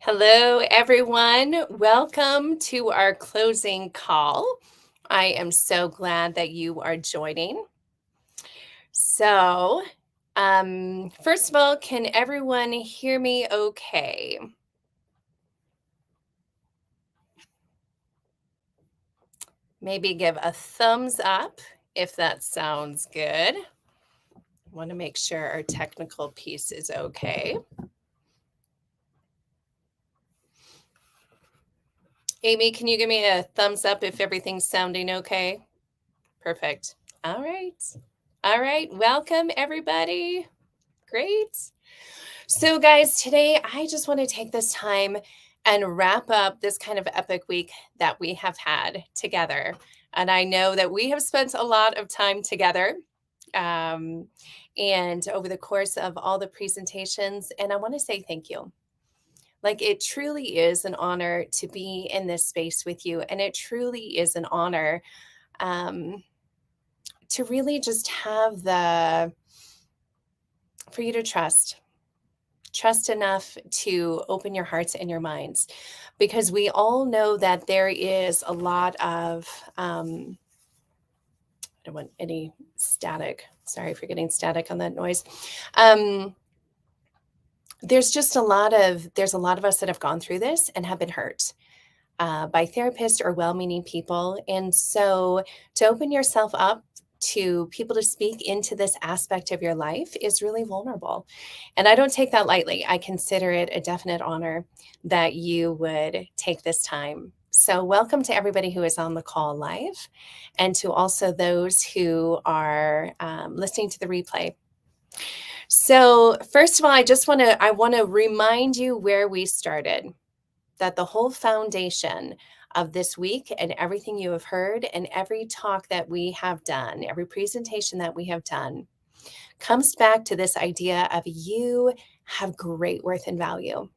Hello, everyone. Welcome to our closing call. I am so glad that you are joining. So, first of all, can everyone hear me okay? Maybe give a thumbs up if that sounds good. Want to make sure our technical piece is okay. Amy, can you give me a thumbs up if everything's sounding okay? Perfect. All right. All right. Welcome, everybody. Great. So, guys, today I just want to take this time and wrap up this kind of epic week that we have had together. And I know that we have spent a lot of time together um, and over the course of all the presentations. And I want to say thank you. Like, it truly is an honor to be in this space with you. And it truly is an honor um, to really just have for you to trust enough to open your hearts and your minds, because we all know that there is a lot of I don't want any static. Sorry for getting static on that noise. um, there's a lot of us that have gone through this and have been hurt by therapists or well-meaning people. And so to open yourself up to people to speak into this aspect of your life is really vulnerable. And I don't take that lightly. I consider it a definite honor that you would take this time. So, welcome to everybody who is on the call live, and to also those who are listening to the replay. So, first of all, I want to remind you where we started, that the whole foundation of this week and everything you have heard and every talk that we have done, every presentation that we have done, comes back to this idea of you have great worth and value.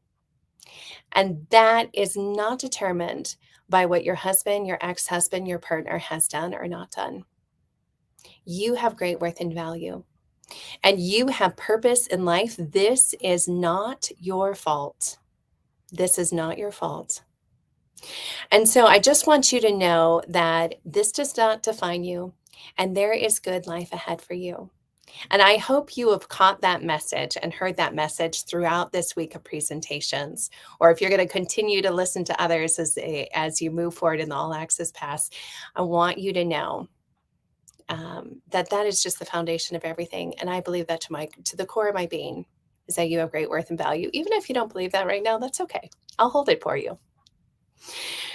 And that is not determined by what your husband, your ex-husband, your partner has done or not done. You have great worth and value, and you have purpose in life. This is not your fault. This is not your fault. And so I just want you to know that this does not define you, and there is good life ahead for you. And I hope you have caught that message and heard that message throughout this week of presentations. Or if you're going to continue to listen to others as you move forward in the All Access Pass, I want you to know that is just the foundation of everything. And I believe that to the core of my being, is that you have great worth and value. Even if you don't believe that right now, that's okay. I'll hold it for you.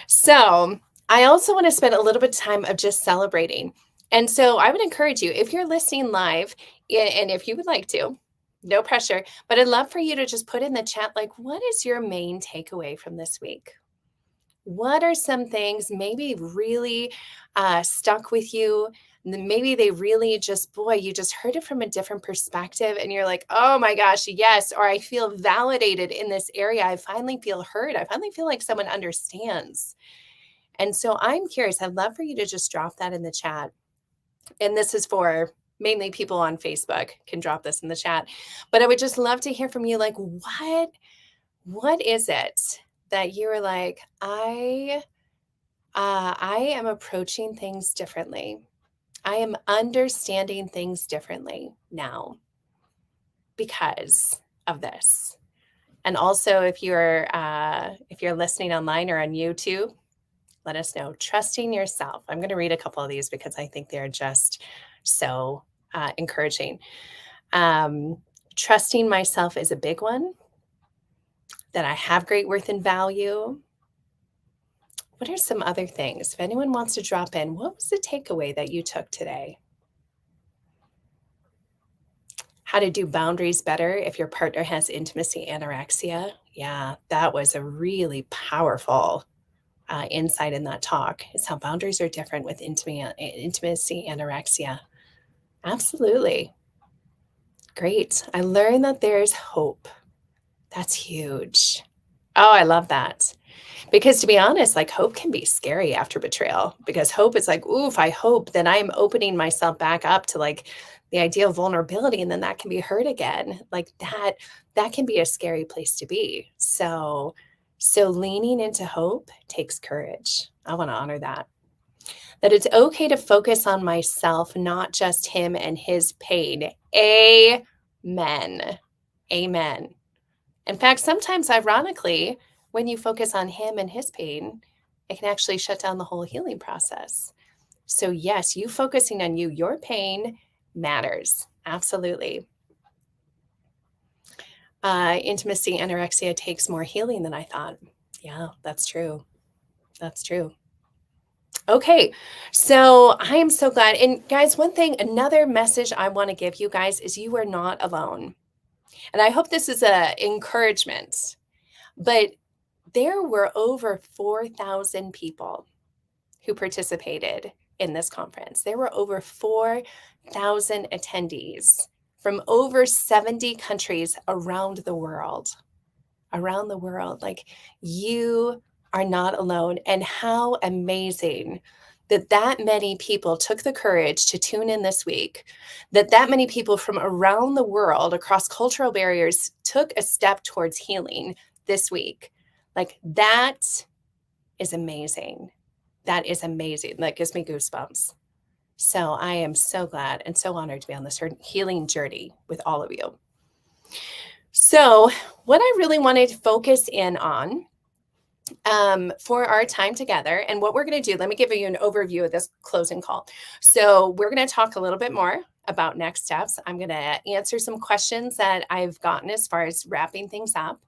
So I also want to spend a little bit of time of just celebrating. And so I would encourage you, if you're listening live, and if you would like to, no pressure, but I'd love for you to just put in the chat, like, what is your main takeaway from this week? What are some things maybe really stuck with you? Maybe they really just, boy, you just heard it from a different perspective and you're like, oh my gosh, yes. Or I feel validated in this area. I finally feel heard. I finally feel like someone understands. And so I'm curious. I'd love for you to just drop that in the chat. And this is for mainly people on Facebook can drop this in the chat. But I would just love to hear from you. Like, what is it that you were like, I am approaching things differently. I am understanding things differently now because of this. And also, if you're listening online or on YouTube, let us know. Trusting yourself. I'm going to read a couple of these because I think they're just so encouraging. Trusting myself is a big one. That I have great worth and value. What are some other things? If anyone wants to drop in, what was the takeaway that you took today? How to do boundaries better if your partner has intimacy anorexia. Yeah, that was a really powerful insight in that talk, is how boundaries are different with intimacy anorexia. Absolutely. Great. I learned that there's hope. That's huge. Oh, I love that. Because to be honest, like, hope can be scary after betrayal, because hope is like, ooh, if I hope, then I'm opening myself back up to like the idea of vulnerability, and then that can be hurt again. Like that can be a scary place to be. So So leaning into hope takes courage. I want to honor that. That it's okay to focus on myself, not just him and his pain. Amen. Amen. In fact, sometimes, ironically, when you focus on him and his pain, it can actually shut down the whole healing process. So, yes, you focusing on you, your pain matters. Absolutely. Intimacy anorexia takes more healing than I thought. Yeah, that's true. That's true. Okay, so I am so glad. And guys, one thing, another message I want to give you guys is you are not alone. And I hope this is a encouragement. But there were over 4,000 people who participated in this conference. There were over 4,000 attendees from over 70 countries around the world. Around the world. Like, you are not alone. And how amazing that that many people took the courage to tune in this week, that that many people from around the world across cultural barriers took a step towards healing this week. Like, that is amazing. That is amazing. That gives me goosebumps. So I am so glad and so honored to be on this healing journey with all of you. So, what I really wanted to focus in on for our time together, and what we're going to do, let me give you an overview of this closing call. So, we're going to talk a little bit more about next steps. I'm going to answer some questions that I've gotten as far as wrapping things up.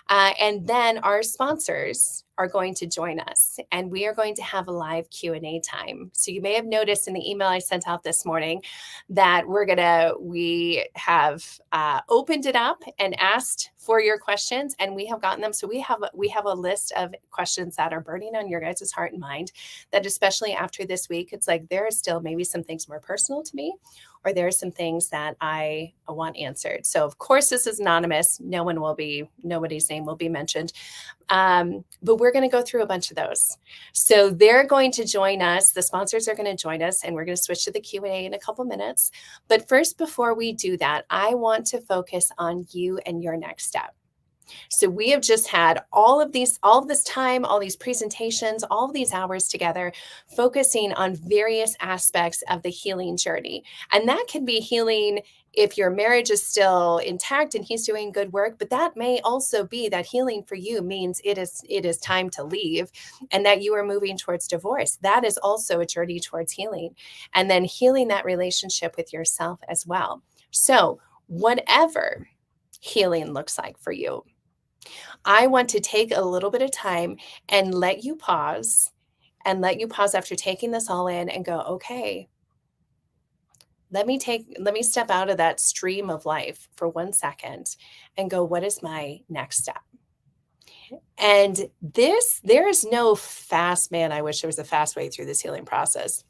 And then our sponsors are going to join us, and we are going to have a live Q&A time. So you may have noticed in the email I sent out this morning that we have opened it up and asked for your questions, and we have gotten them. So we have a list of questions that are burning on your guys' heart and mind, that especially after this week, it's like there are still maybe some things more personal to me, or there are some things that I want answered. So of course, this is anonymous. Nobody's name will be mentioned. But we're going to go through a bunch of those. So they're going to join us. The sponsors are going to join us, and we're going to switch to the Q&A in a couple minutes. But first, before we do that, I want to focus on you and your next step. So we have just had all of this time, all these presentations, all of these hours together, focusing on various aspects of the healing journey. And that can be healing if your marriage is still intact and he's doing good work, but that may also be that healing for you means it is time to leave, and that you are moving towards divorce. That is also a journey towards healing, and then healing that relationship with yourself as well. So whatever healing looks like for you, I want to take a little bit of time and let you pause after taking this all in and go, okay, let me step out of that stream of life for 1 second and go, what is my next step? And there is no fast, man, I wish there was a fast way through this healing process.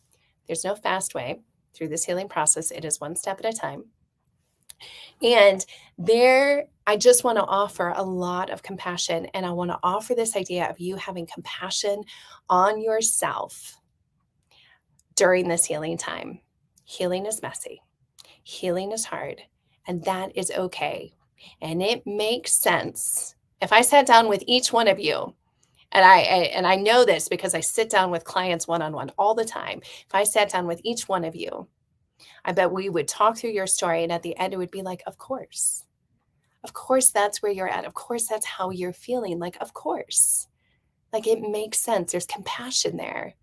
There's no fast way through this healing process. It is one step at a time. And I just want to offer a lot of compassion. And I want to offer this idea of you having compassion on yourself during this healing time. Healing is messy. Healing is hard. And that is okay. And it makes sense. If I sat down with each one of you, and I know this because I sit down with clients one-on-one all the time. If I sat down with each one of you, I bet we would talk through your story, and at the end it would be like, of course that's where you're at. Of course that's how you're feeling. Like, of course, like it makes sense. There's compassion there.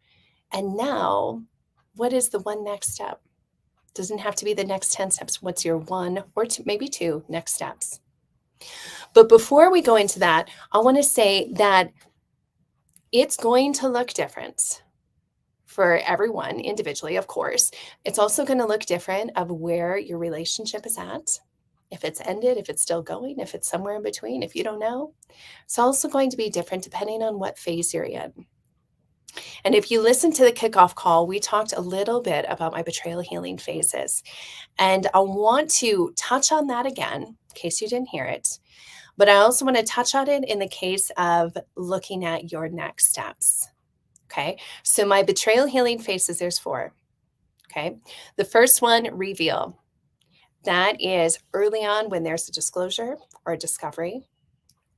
And now, what is the one next step? Doesn't have to be the next 10 steps. What's your one or two, maybe two next steps? But before we go into that, I want to say that it's going to look different for everyone individually, of course. It's also going to look different of where your relationship is at. If it's ended, if it's still going, if it's somewhere in between, if you don't know. It's also going to be different depending on what phase you're in. And if you listen to the kickoff call, we talked a little bit about my betrayal healing phases. And I want to touch on that again, in case you didn't hear it. But I also want to touch on it in the case of looking at your next steps. Okay, so my betrayal healing phases, there's 4. Okay, the first one, reveal. That is early on when there's a disclosure or a discovery,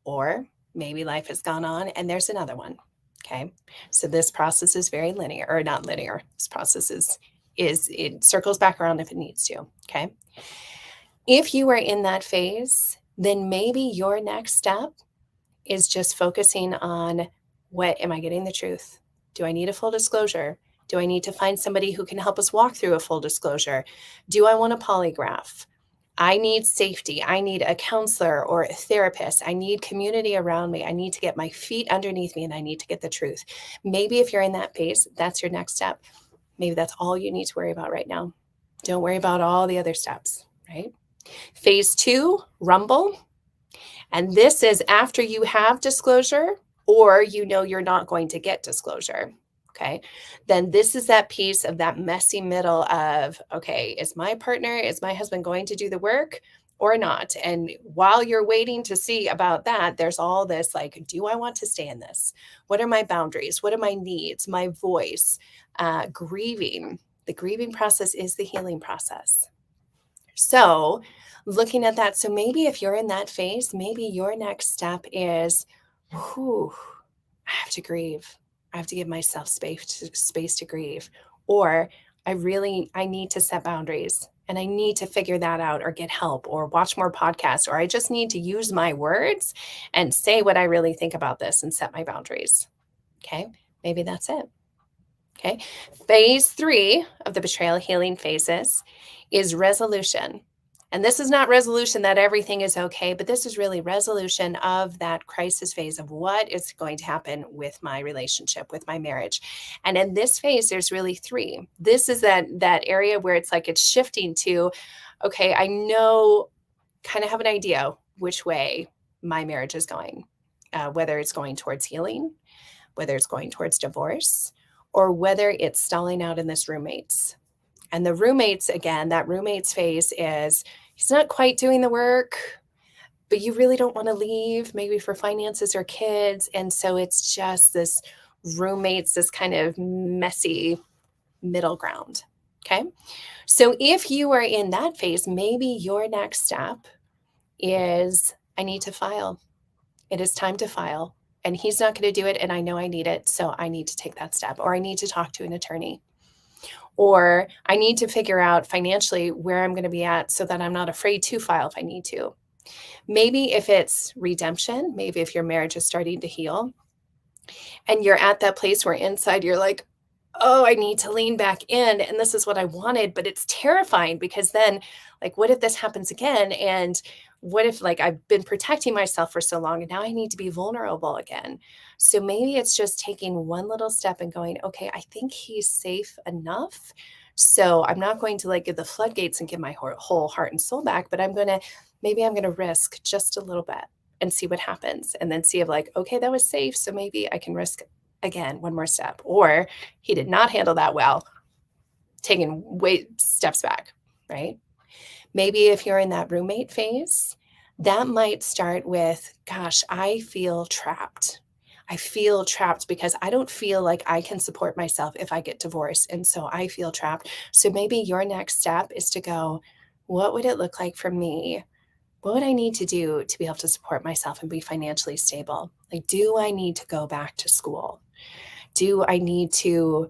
or Maybe life has gone on and there's another one. Okay. So this process is very linear, or not linear. This process is it circles back around if it needs to. Okay. If you are in that phase, then maybe your next step is just focusing on, what am I getting the truth? Do I need a full disclosure? Do I need to find somebody who can help us walk through a full disclosure? Do I want a polygraph? I need safety. I need a counselor or a therapist. I need community around me. I need to get my feet underneath me and I need to get the truth. Maybe if you're in that phase, that's your next step. Maybe that's all you need to worry about right now. Don't worry about all the other steps, right? Phase 2, rumble. And this is after you have disclosure or you know you're not going to get disclosure. Okay. Then this is that piece of that messy middle of, okay, is my partner, is my husband going to do the work or not? And while you're waiting to see about that, there's all this like, do I want to stay in this? What are my boundaries? What are my needs? My voice, grieving. The grieving process is the healing process. So, looking at that, so maybe if you're in that phase, maybe your next step is, whew, I have to grieve. I have to give myself space to grieve. Or I need to set boundaries and I need to figure that out or get help or watch more podcasts, or I just need to use my words and say what I really think about this and set my boundaries. Okay. Maybe that's it. Okay. Phase 3 of the betrayal healing phases is resolution. And this is not resolution that everything is okay, but this is really resolution of that crisis phase of what is going to happen with my relationship, with my marriage. And in this phase, there's really 3. This is that area where it's like it's shifting to, okay, I know, kind of have an idea which way my marriage is going, whether it's going towards healing, whether it's going towards divorce, or whether it's stalling out in this roommates. And the roommates, again, that roommates phase is he's not quite doing the work, but you really don't want to leave, maybe for finances or kids. And so it's just this roommates, this kind of messy middle ground. Okay. So if you are in that phase, maybe your next step is, I need to file. It is time to file. And he's not going to do it. And I know I need it. So I need to take that step, or I need to talk to an attorney, or I need to figure out financially where I'm going to be at so that I'm not afraid to file if I need to. Maybe if it's redemption, maybe if your marriage is starting to heal and you're at that place where inside you're like, oh, I need to lean back in and this is what I wanted, but it's terrifying because then, like, what if this happens again? And what if, like, I've been protecting myself for so long and now I need to be vulnerable again? So maybe it's just taking one little step and going, okay, I think he's safe enough. So I'm not going to like give the floodgates and give my whole heart and soul back, but maybe I'm going to risk just a little bit and see what happens. And then see if, like, okay, that was safe. So maybe I can risk again, one more step. Or he did not handle that well, taking steps back, right? Maybe if you're in that roommate phase, that might start with, gosh, I feel trapped. I feel trapped because I don't feel like I can support myself if I get divorced. And so I feel trapped. So maybe your next step is to go, what would it look like for me? What would I need to do to be able to support myself and be financially stable? Like, do I need to go back to school? Do I need to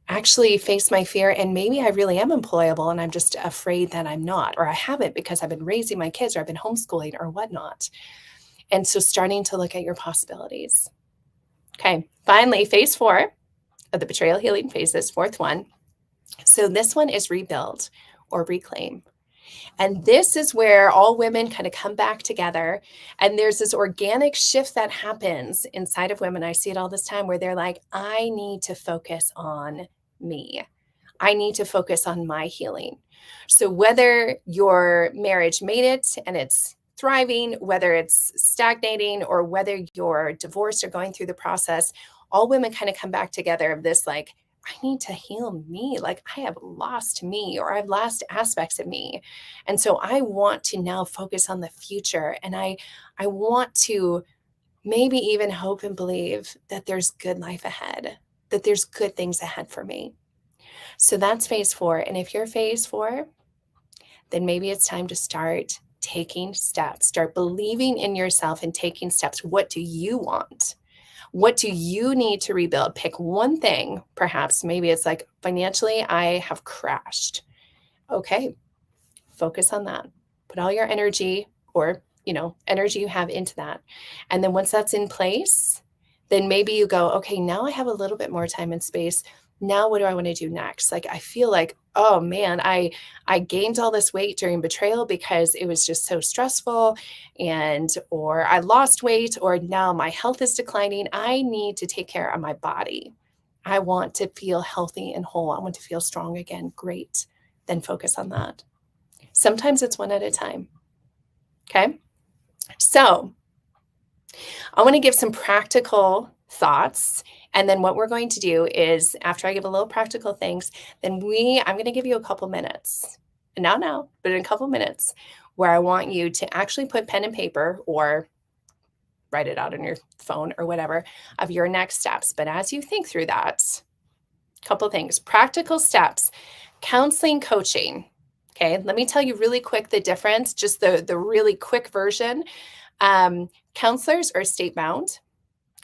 actually face my fear? And maybe I really am employable and I'm just afraid that I'm not, or I haven't because I've been raising my kids or I've been homeschooling or whatnot. And so starting to look at your possibilities. Okay, finally, phase 4 of the betrayal healing phases, fourth one. So this one is rebuild or reclaim. And this is where all women kind of come back together. And there's this organic shift that happens inside of women. I see it all this time where they're like, I need to focus on me. I need to focus on my healing. So whether your marriage made it and it's thriving, whether it's stagnating, or whether you're divorced or going through the process, all women kind of come back together of this, like, I need to heal me. Like, I have lost me, or I've lost aspects of me. And so I want to now focus on the future. And I want to maybe even hope and believe that there's good life ahead, that there's good things ahead for me. So that's phase 4. And if you're phase 4, then maybe it's time to start taking steps. Start believing in yourself and taking steps. What do you want? What do you need to rebuild? Pick one thing. Perhaps maybe it's like financially, I have crashed. Okay, focus on that. Put all your energy or, energy you have into that. And then once that's in place, then maybe you go, okay, now I have a little bit more time and space. Now what do I want to do next? Like I feel like, oh man, I gained all this weight during betrayal because it was just so stressful, and or I lost weight, or now my health is declining. I need to take care of my body. I want to feel healthy and whole. I want to feel strong again. Great. Then focus on that. Sometimes it's one at a time. Okay. So I want to give some practical thoughts. And then what we're going to do is after I give a little practical things, then I'm going to give you a couple minutes, not now, but in a couple minutes, where I want you to actually put pen and paper or write it out on your phone or whatever of your next steps. But as you think through that, a couple things, practical steps, counseling, coaching. Okay, let me tell you really quick the difference, just the really quick version. Counselors are state bound.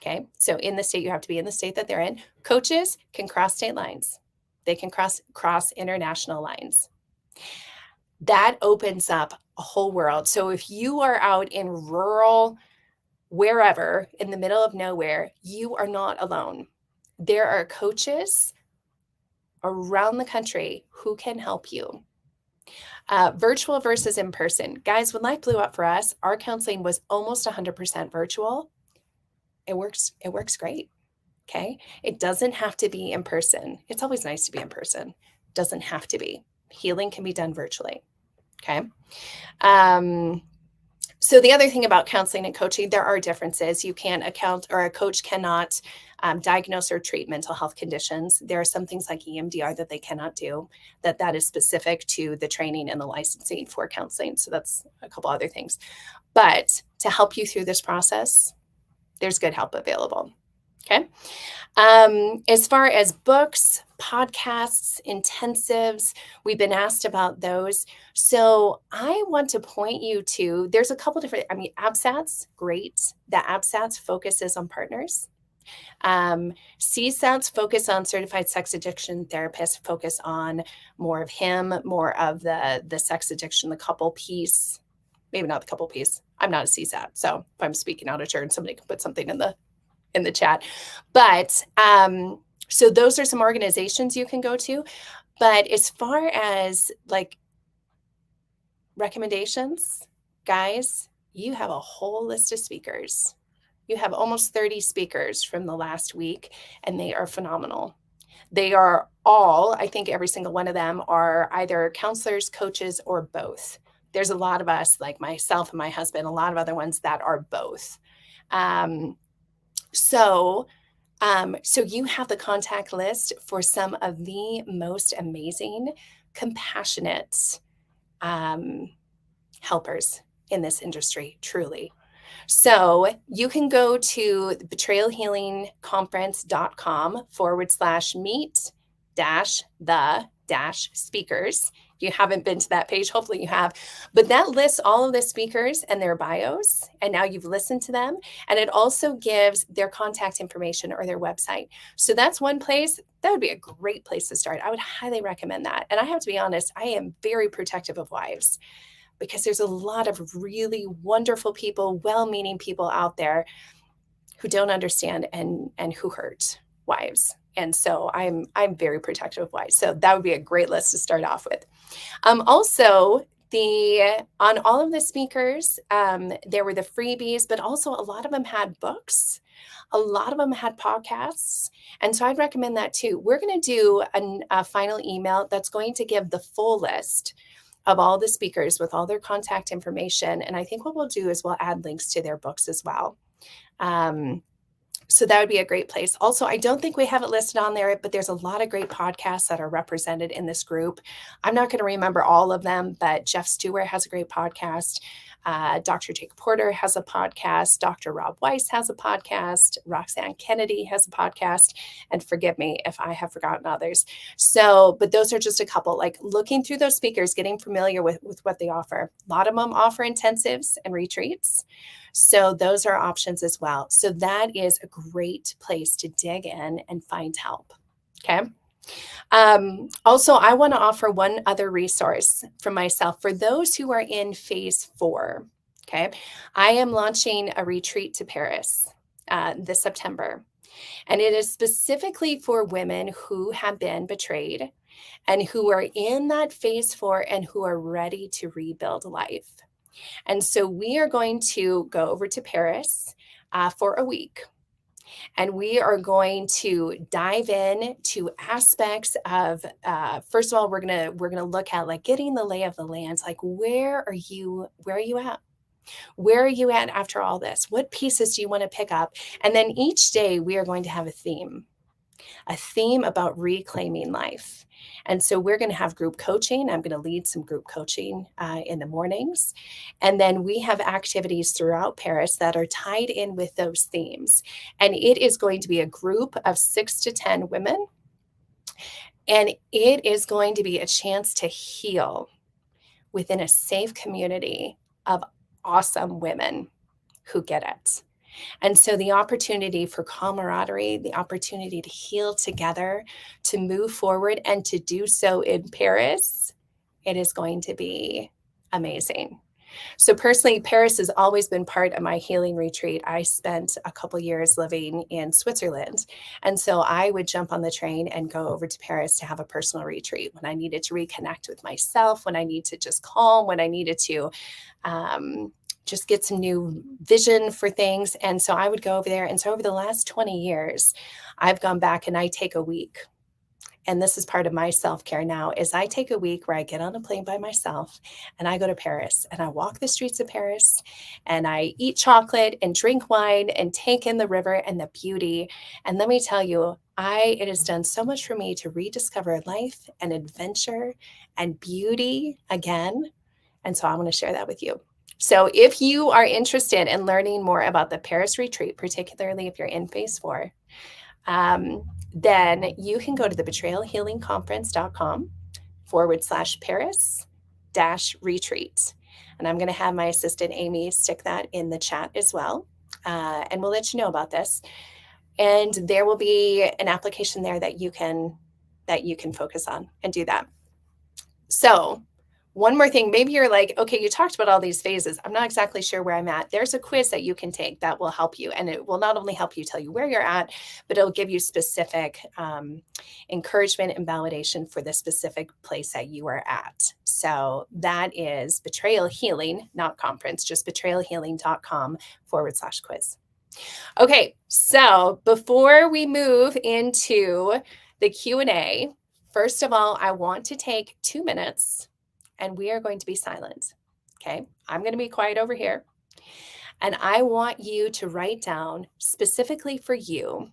Okay, so in the state, you have to be in the state that they're in. Coaches can cross state lines. They can cross international lines. That opens up a whole world. So if you are out in rural, wherever, in the middle of nowhere, you are not alone. There are coaches around the country who can help you. Virtual versus in person. Guys, when life blew up for us, our counseling was almost 100% virtual. It works great. Okay. It doesn't have to be in person. It's always nice to be in person. It doesn't have to be. Healing can be done virtually. Okay. So the other thing about counseling and coaching, there are differences. A coach cannot diagnose or treat mental health conditions. There are some things like EMDR that they cannot do, that is specific to the training and the licensing for counseling. So that's a couple other things. But to help you through this process, there's good help available. Okay. As far as books, podcasts, intensives, we've been asked about those. So I want to point you to, there's a couple different, ABSATs, great. The ABSATs focuses on partners. CSATs focus on certified sex addiction therapists, focus on more of the sex addiction, the couple piece, maybe not the couple piece. I'm not a CSAT. So if I'm speaking out of turn, somebody can put something in the chat. But so those are some organizations you can go to. But as far as like recommendations, guys, you have a whole list of speakers. You have almost 30 speakers from the last week, and they are phenomenal. They are all, I think every single one of them are either counselors, coaches, or both. There's a lot of us, like myself and my husband, a lot of other ones that are both. So you have the contact list for some of the most amazing, compassionate helpers in this industry, truly. So you can go to betrayalhealingconference.com/meet-the-speakers. If you haven't been to that page, hopefully you have. But that lists all of the speakers and their bios, and now you've listened to them. And it also gives their contact information or their website. So that's one place. That would be a great place to start. I would highly recommend that. And I have to be honest, I am very protective of wives, because there's a lot of really wonderful people, well-meaning people out there who don't understand and who hurt wives. And so I'm very protective of wives. So that would be a great list to start off with. Also, on all of the speakers, there were the freebies, but also a lot of them had books. A lot of them had podcasts. And so I'd recommend that too. We're going to do a final email that's going to give the full list of all the speakers with all their contact information. And I think what we'll do is we'll add links to their books as well. So that would be a great place. Also, I don't think we have it listed on there, but there's a lot of great podcasts that are represented in this group. I'm not going to remember all of them, but Jeff Stewart has a great podcast. Dr. Jake Porter has a podcast. Dr. Rob Weiss has a podcast. Roxanne Kennedy has a podcast. And forgive me if I have forgotten others. So, but those are just a couple, like looking through those speakers, getting familiar with what they offer. A lot of them offer intensives and retreats. So those are options as well. So that is a great place to dig in and find help. Okay. Also, I want to offer one other resource for myself for those who are in phase 4. Okay. I am launching a retreat to Paris this September, and it is specifically for women who have been betrayed and who are in that phase 4 and who are ready to rebuild life. And so we are going to go over to Paris for a week. And we are going to dive in to aspects of, first of all, we're gonna look at like getting the lay of the land. Like, where are you at? Where are you at after all this? What pieces do you want to pick up? And then each day we are going to have a theme about reclaiming life. And so we're going to have group coaching. I'm going to lead some group coaching in the mornings. And then we have activities throughout Paris that are tied in with those themes. And it is going to be a group of 6 to 10 women. And it is going to be a chance to heal within a safe community of awesome women who get it. And so the opportunity for camaraderie, the opportunity to heal together, to move forward, and to do so in Paris, it is going to be amazing. So personally, Paris has always been part of my healing retreat. I spent a couple years living in Switzerland. And so I would jump on the train and go over to Paris to have a personal retreat when I needed to reconnect with myself, when I need to just calm, when I needed to just get some new vision for things. And so I would go over there. And so over the last 20 years, I've gone back and I take a week. And this is part of my self-care now, is I take a week where I get on a plane by myself and I go to Paris and I walk the streets of Paris and I eat chocolate and drink wine and take in the river and the beauty. And let me tell you, it has done so much for me to rediscover life and adventure and beauty again. And so I want to share that with you. So if you are interested in learning more about the Paris retreat, particularly if you're in phase 4, then you can go to the betrayalhealingconference.com/Paris-retreat. And I'm going to have my assistant Amy stick that in the chat as well. And we'll let you know about this. And there will be an application there that you can focus on and do that. So one more thing, maybe you're like, okay, you talked about all these phases. I'm not exactly sure where I'm at. There's a quiz that you can take that will help you. And it will not only help you tell you where you're at, but it'll give you specific encouragement and validation for the specific place that you are at. So that is Betrayal Healing, not conference, just betrayalhealing.com/quiz. Okay, so before we move into the Q&A, first of all, I want to take 2 minutes and we are going to be silent. Okay, I'm going to be quiet over here. And I want you to write down specifically for you,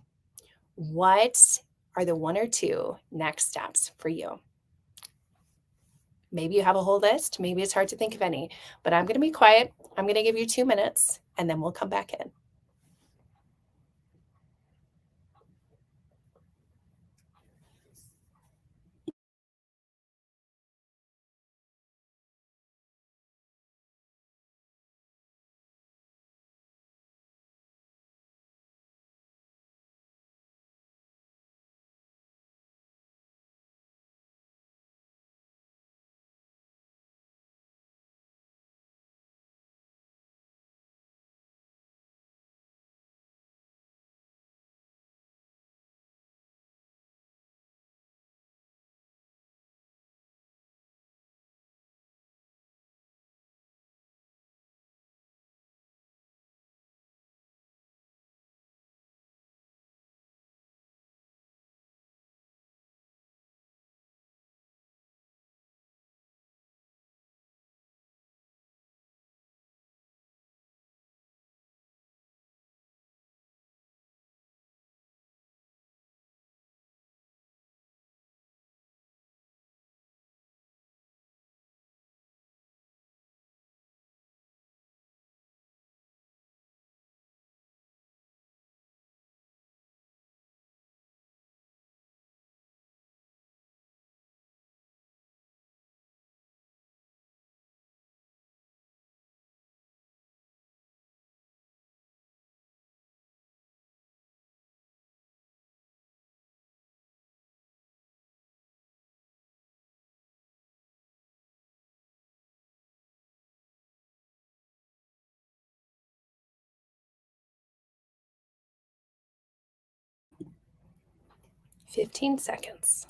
what are the 1 or 2 next steps for you? Maybe you have a whole list. Maybe it's hard to think of any, but I'm going to be quiet. I'm going to give you 2 minutes and then we'll come back in. 15 seconds.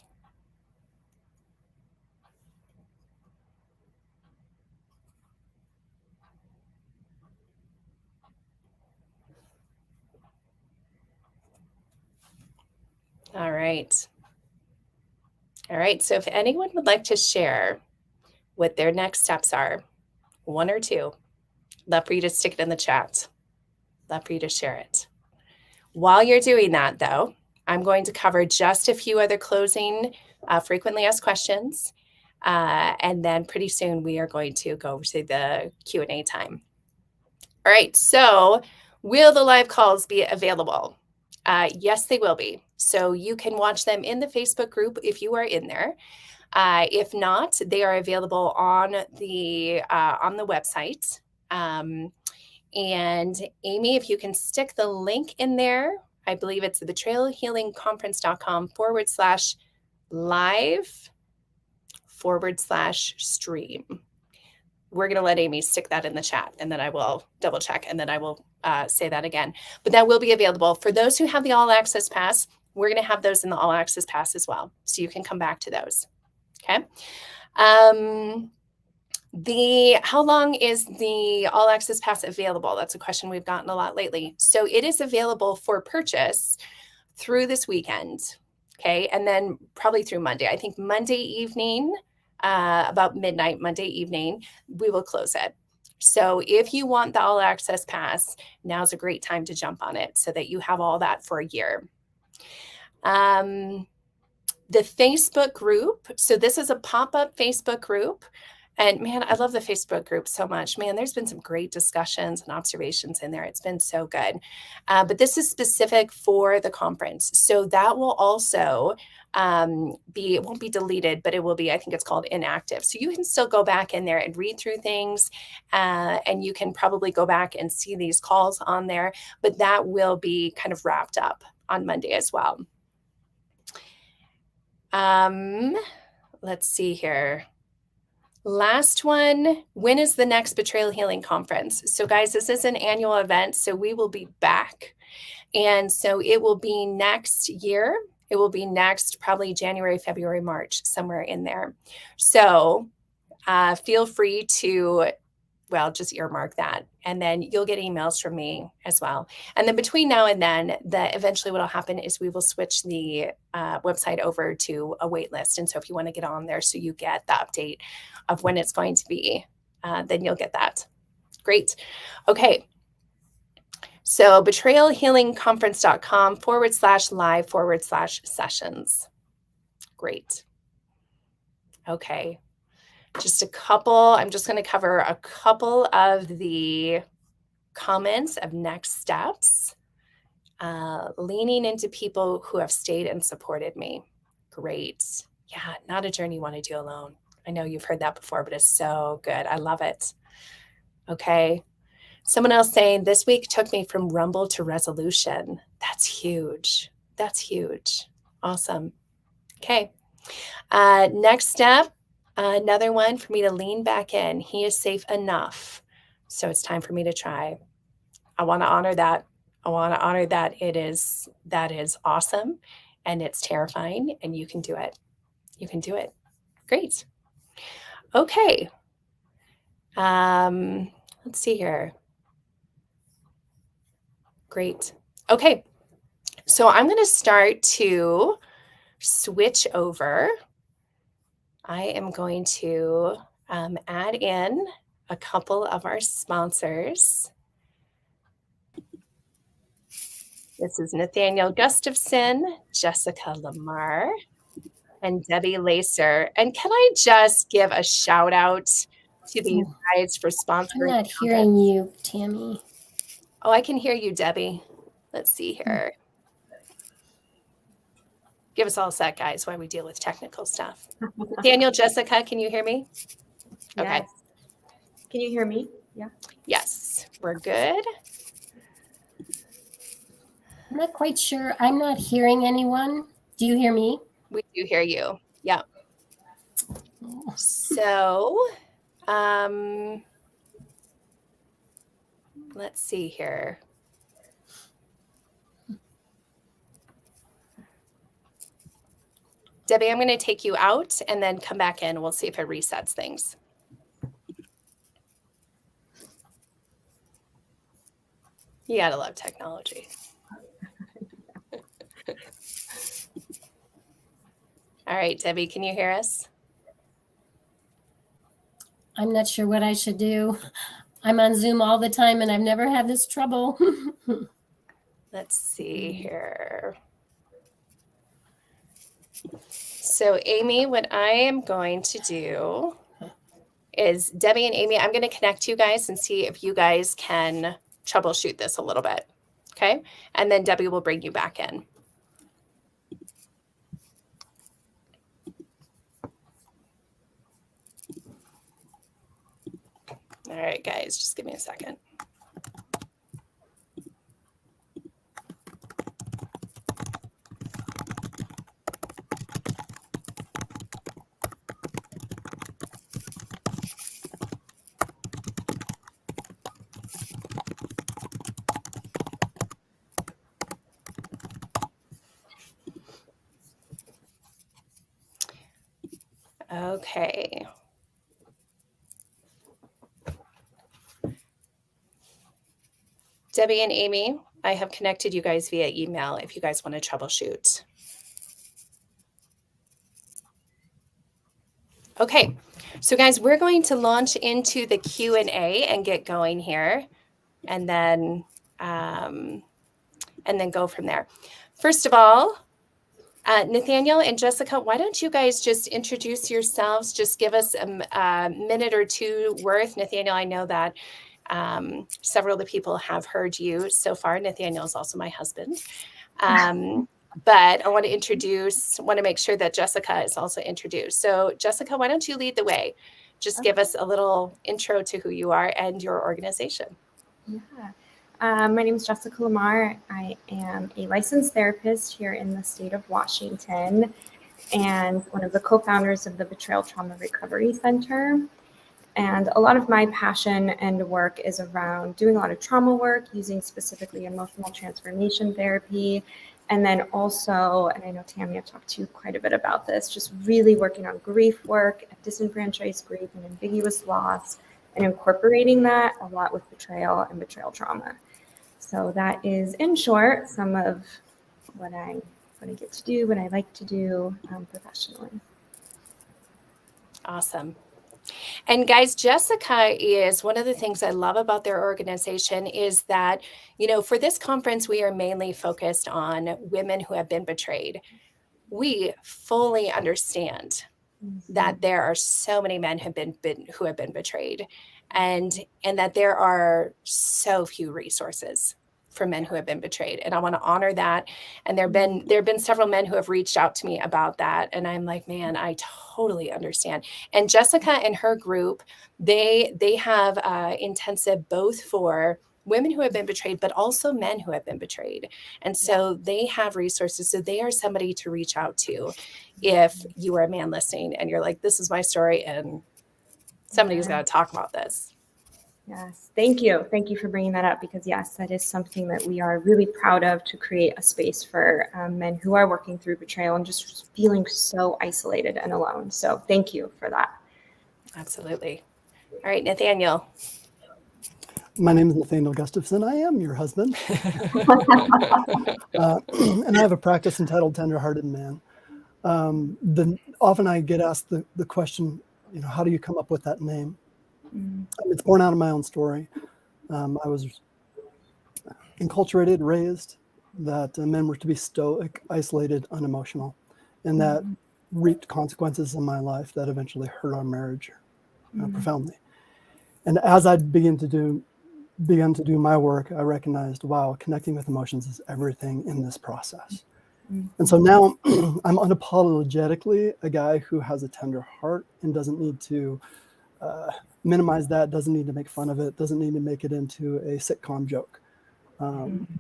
All right. All right. So if anyone would like to share what their next steps are, one or two, love for you to stick it in the chat. Love for you to share it. While you're doing that, though, I'm going to cover just a few other closing frequently asked questions. And then pretty soon we are going to go to the Q&A time. All right. So will the live calls be available? Yes, they will be. So you can watch them in the Facebook group if you are in there. If not, they are available on the website. And Amy, if you can stick the link in there, I believe it's the betrayalhealingconference.com/live/stream. We're going to let Amy stick that in the chat, and then I will double check, and then I will say that again. But that will be available. For those who have the All Access Pass, we're going to have those in the All Access Pass as well. So you can come back to those. Okay. How long is the All Access Pass available? That's a question we've gotten a lot lately. So it is available for purchase through this weekend. Okay. And then probably through Monday. I think Monday evening, about midnight, Monday evening, we will close it. So if you want the All Access Pass, now's a great time to jump on it so that you have all that for a year. The Facebook group. So this is a pop-up Facebook group. And man, I love the Facebook group so much. Man, there's been some great discussions and observations in there. It's been so good. But this is specific for the conference. So that will also it won't be deleted, but it will be, I think it's called inactive. So you can still go back in there and read through things. And you can probably go back and see these calls on there. But that will be kind of wrapped up on Monday as well. Let's see here. Last one, when is the next Betrayal Healing Conference? So guys, this is an annual event, so we will be back. And so it will be next year. It will be next probably January, February, March, somewhere in there. So feel free to, just earmark that. And then you'll get emails from me as well. And then between now and then, eventually what will happen is we will switch the website over to a wait list. And so if you want to get on there so you get the update of when it's going to be, then you'll get that. Great. Okay. So betrayalhealingconference.com/live/sessions. Great. Okay. Just a couple, I'm just going to cover a couple of the comments of next steps. Leaning into people who have stayed and supported me. Great. Yeah, not a journey you want to do alone. I know you've heard that before, but it's so good. I love it. Okay. Someone else saying, this week took me from rumble to resolution. That's huge. That's huge. Awesome. Okay. Next step. Another one for me to lean back in. He is safe enough. So it's time for me to try. I want to honor that. I want to honor that that is awesome and it's terrifying and you can do it. You can do it. Great. Okay. Let's see here. Great. Okay. So I'm going to start to switch over. I am going to add in a couple of our sponsors. This is Nathaniel Gustafson, Jessica Lamar, and Debbie Lacer. And can I just give a shout out to these guys for sponsoring? I'm not hearing you, Tammy. Oh, I can hear you, Debbie. Let's see here. Give us all a sec, guys, while we deal with technical stuff. Daniel, Jessica, can you hear me? Okay. Yes. Can you hear me? Yeah. Yes, we're good. I'm not quite sure. I'm not hearing anyone. Do you hear me? We do hear you. Yeah. So, let's see here. Debbie, I'm going to take you out and then come back in. We'll see if it resets things. You gotta love technology. All right, Debbie, can you hear us? I'm not sure what I should do. I'm on Zoom all the time and I've never had this trouble. Let's see here. So Amy, what I am going to do is Debbie and Amy, I'm going to connect you guys and see if you guys can troubleshoot this a little bit. Okay. And then Debbie will bring you back in. All right, guys, just give me a second. Okay. Debbie and Amy, I have connected you guys via email if you guys want to troubleshoot. Okay, so guys, we're going to launch into the Q&A and get going here, and then go from there. First of all, Nathaniel and Jessica, why don't you guys just introduce yourselves? Just give us a minute or two worth. Nathaniel, I know that several of the people have heard you so far. Nathaniel is also my husband. But I want to make sure that Jessica is also introduced. So Jessica, why don't you lead the way? Just give us a little intro to who you are and your organization. Yeah. My name is Jessica Lamar. I am a licensed therapist here in the state of Washington and one of the co-founders of the Betrayal Trauma Recovery Center. And a lot of my passion and work is around doing a lot of trauma work, using specifically emotional transformation therapy. And then also, and I know Tammy, I've talked to you quite a bit about this, just really working on grief work, disenfranchised grief and ambiguous loss, and incorporating that a lot with betrayal and betrayal trauma. So that is, in short, some of what I get to do, what I like to do professionally. Awesome. And guys, Jessica is one of the things I love about their organization is that, for this conference, we are mainly focused on women who have been betrayed. We fully understand that there are so many men who have been betrayed, and that there are so few resources for men who have been betrayed. And I want to honor that. And there have been several men who have reached out to me about that. And I'm like, man, I totally understand. And Jessica and her group, they have intensive both for women who have been betrayed, but also men who have been betrayed. And so they have resources. So they are somebody to reach out to if you are a man listening and you're like, this is my story and somebody's got to talk about this. Yes, thank you. Thank you for bringing that up because yes, that is something that we are really proud of, to create a space for men who are working through betrayal and just feeling so isolated and alone. So thank you for that. Absolutely. All right, Nathaniel. My name is Nathaniel Gustafson. I am your husband. And I have a practice entitled Tenderhearted Man. Often I get asked the question, how do you come up with that name? It's born out of my own story. I was enculturated, raised that men were to be stoic, isolated, unemotional, and that reaped consequences in my life that eventually hurt our marriage profoundly. And as I began to do my work, I recognized, wow, connecting with emotions is everything in this process. And so now I'm unapologetically a guy who has a tender heart and doesn't need to minimize that, doesn't need to make fun of it, doesn't need to make it into a sitcom joke.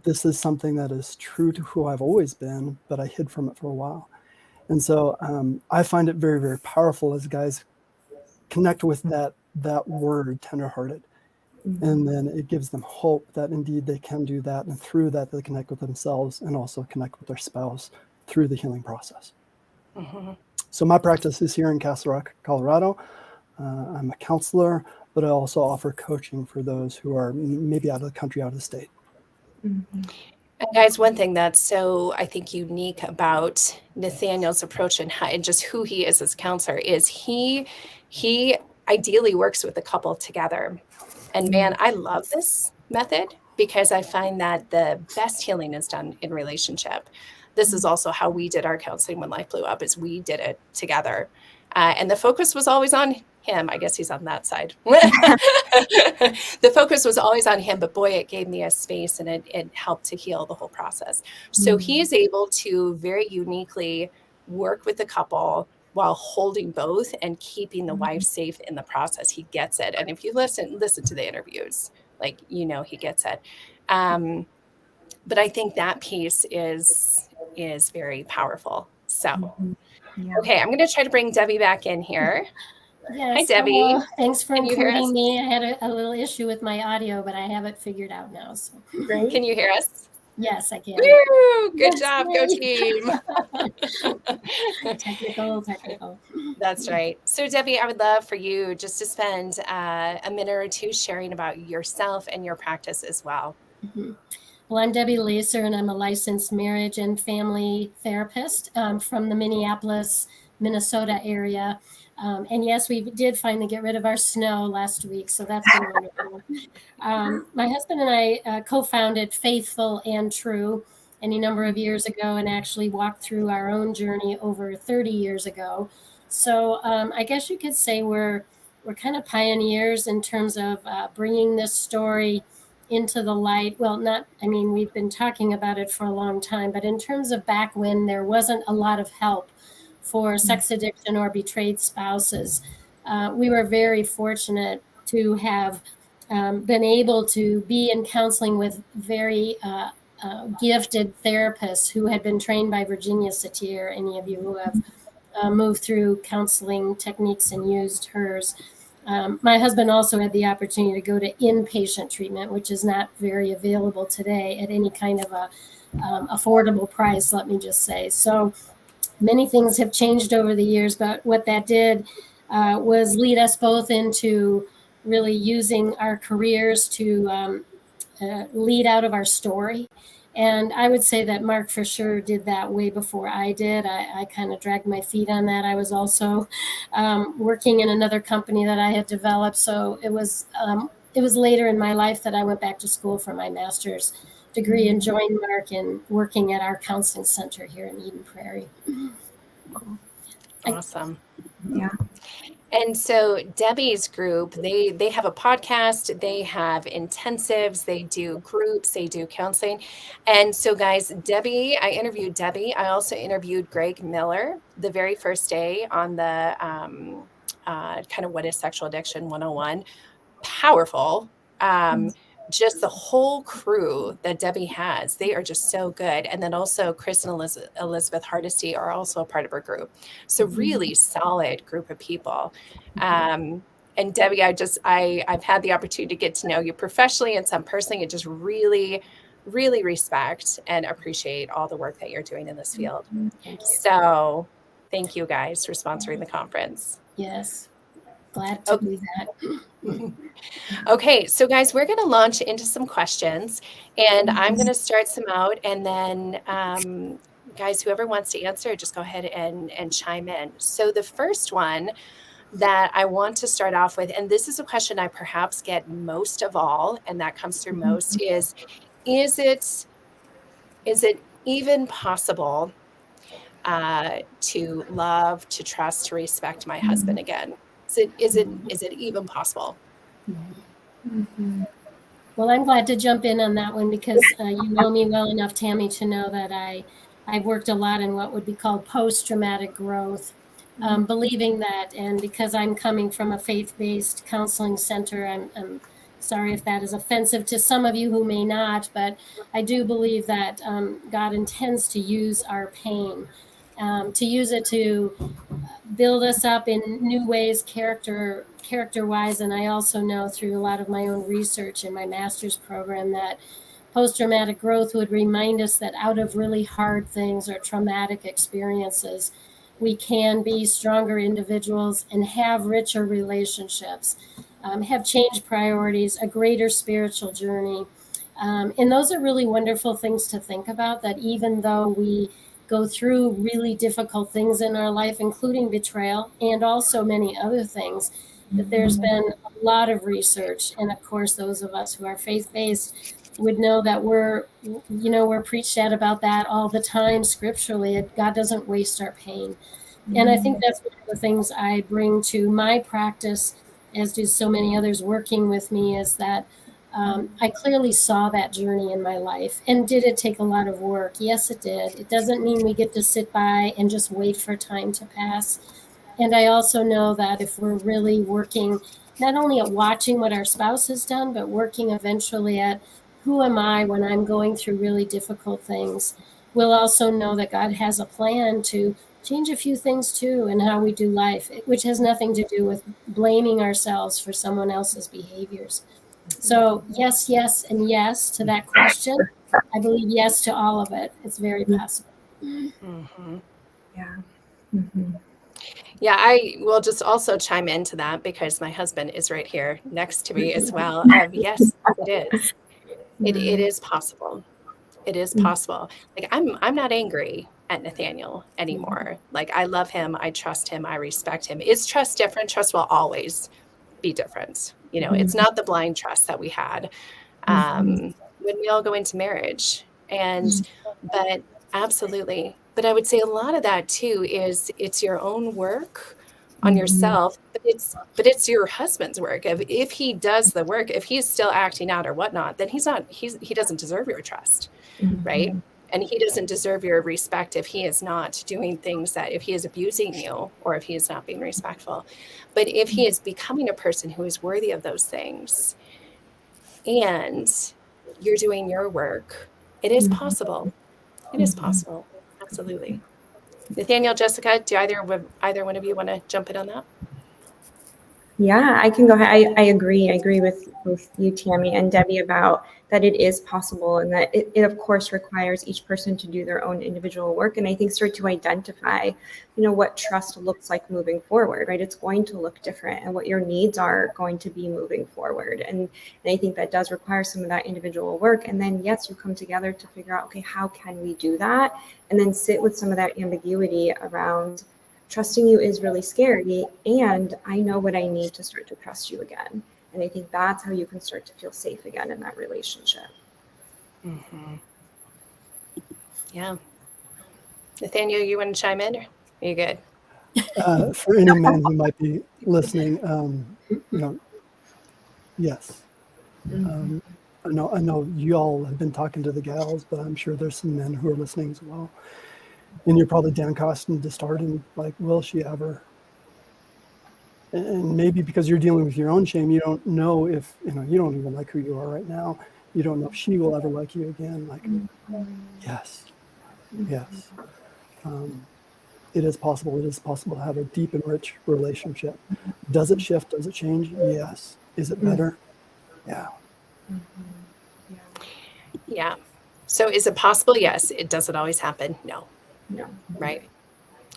This is something that is true to who I've always been, but I hid from it for a while. And so I find it very, very powerful as guys connect with that word, tenderhearted. And then it gives them hope that indeed they can do that. And through that, they connect with themselves and also connect with their spouse through the healing process. Mhm. So my practice is here in Castle Rock, Colorado. I'm a counselor, but I also offer coaching for those who are maybe out of the country, out of state. Mhm. And guys, one thing that's so I think unique about Nathaniel's approach and just who he is as a counselor is he ideally works with a couple together. And man, I love this method because I find that the best healing is done in relationship. This is also how we did our counseling when life blew up, is we did it together. And the focus was always on him. I guess he's on that side. The focus was always on him, but boy, it gave me a space and it helped to heal the whole process. So he is able to very uniquely work with the couple while holding both and keeping the wife safe in the process. He gets it. And if you listen to the interviews, like, he gets it. But I think that piece is very powerful. So, Yeah. okay, I'm going to try to bring Debbie back in here. Hi, Yes, Debbie. hello. Thanks for Can you hear us? including me. I had a little issue with my audio, but I have it figured out now. So Great. Can you hear us? yes, I can. Woo! Good Yes, job. Go yay. team. Technical. That's right. So, Debbie, I would love for you just to spend a minute or two sharing about yourself and your practice as well. Mhm. Well, I'm Debbie Lacer, and I'm a licensed marriage and family therapist from the Minneapolis, Minnesota area. And yes, we did finally get rid of our snow last week, so that's been wonderful. My husband and I co-founded Faithful and True any number of years ago, and actually walked through our own journey over 30 years ago. So I guess you could say we're kind of pioneers in terms of bringing this story into the light. Well, we've been talking about it for a long time, but in terms of back when there wasn't a lot of help for sex addiction or betrayed spouses, we were very fortunate to have been able to be in counseling with very gifted therapists who had been trained by Virginia Satir. Any of you who have moved through counseling techniques and used hers. My husband also had the opportunity to go to inpatient treatment, which is not very available today at any kind of a affordable price, let me just say. So many things have changed over the years, but what that did was lead us both into really using our careers to lead out of our story. And I would say that Mark for sure did that way before I did. I kind of dragged my feet on that. I was also working in another company that I had developed. So it was later in my life that I went back to school for my master's degree and joined Mark in working at our counseling center here in Eden Prairie. Awesome. Yeah. And so Debbie's group, they have a podcast, they have intensives, they do groups, they do counseling. And so guys, I interviewed Debbie. I also interviewed Greg Miller the very first day on the kind of what is sexual addiction 101. Powerful. Just the whole crew that Debbie has, they are just so good. And then also Chris and Elizabeth Hardesty are also a part of her group. So really solid group of people. And Debbie, I've had the opportunity to get to know you professionally and some personally, and just really, really respect and appreciate all the work that you're doing in this field. Thank you. So thank you guys for sponsoring the conference. Yes, glad to do that. Okay, so guys, we're going to launch into some questions, and I'm going to start some out, and then guys, whoever wants to answer, just go ahead and chime in. So the first one that I want to start off with, and this is a question I perhaps get most of all, and that comes through most, is it even possible to love, to trust, to respect my husband again? Is it even possible? Well, I'm glad to jump in on that one because you know me well enough, Tammy, to know that I've worked a lot in what would be called post-traumatic growth, believing that, and because I'm coming from a faith-based counseling center, I'm sorry if that is offensive to some of you who may not, but I do believe that God intends to use our pain, to use it to build us up in new ways, character-wise. And I also know through a lot of my own research in my master's program that post-traumatic growth would remind us that out of really hard things or traumatic experiences, we can be stronger individuals and have richer relationships, have changed priorities, a greater spiritual journey. And those are really wonderful things to think about, that even though we go through really difficult things in our life, including betrayal and also many other things, that there's been a lot of research. And of course, those of us who are faith-based would know that we're preached at about that all the time scripturally. God doesn't waste our pain. And I think that's one of the things I bring to my practice, as do so many others working with me, is that I clearly saw that journey in my life. And did it take a lot of work? Yes, it did. It doesn't mean we get to sit by and just wait for time to pass. And I also know that if we're really working not only at watching what our spouse has done, but working eventually at who am I when I'm going through really difficult things, we'll also know that God has a plan to change a few things too in how we do life, which has nothing to do with blaming ourselves for someone else's behaviors. So yes, yes, and yes to that question. I believe yes to all of it. It's very possible. Mm-hmm. Yeah. Mm-hmm. Yeah, I will just also chime into that because my husband is right here next to me as well. Yes, it is. It is possible. It is possible. Like I'm not angry at Nathaniel anymore. Like I love him, I trust him, I respect him. Is trust different? Trust will always be different. You know, it's not the blind trust that we had when we all go into marriage. But absolutely. But I would say a lot of that too is it's your own work on yourself, but it's your husband's work. If he does the work, if he's still acting out or whatnot, then he doesn't deserve your trust, right? And he doesn't deserve your respect if he is not doing things that, if he is abusing you or if he is not being respectful. But if he is becoming a person who is worthy of those things and you're doing your work, it is possible. It is possible. Absolutely. Nathaniel, Jessica, do either one of you want to jump in on that? Yeah, I can go ahead. I agree. I agree with both you, Tammy, and Debbie about that it is possible, and that it of course requires each person to do their own individual work. And I think start to identify, what trust looks like moving forward, right? It's going to look different, and what your needs are going to be moving forward. And I think that does require some of that individual work. And then, yes, you come together to figure out, okay, how can we do that? And then sit with some of that ambiguity around trusting you is really scary, and I know what I need to start to trust you again. And I think that's how you can start to feel safe again in that relationship. Mm-hmm. Yeah. Nathaniel, you want to chime in? Or are you good? For any men who might be listening, yes. I know you all have been talking to the gals, but I'm sure there's some men who are listening as well. And you're probably downcast and disheartened, like, will she ever? And maybe because you're dealing with your own shame, you don't know if, you don't even like who you are right now. You don't know if she will ever like you again. Like, yes. It is possible. It is possible to have a deep and rich relationship. Does it shift? Does it change? Yes. Is it better? Yeah. Yeah. So is it possible? Yes. Does it always happen? No. No. Right.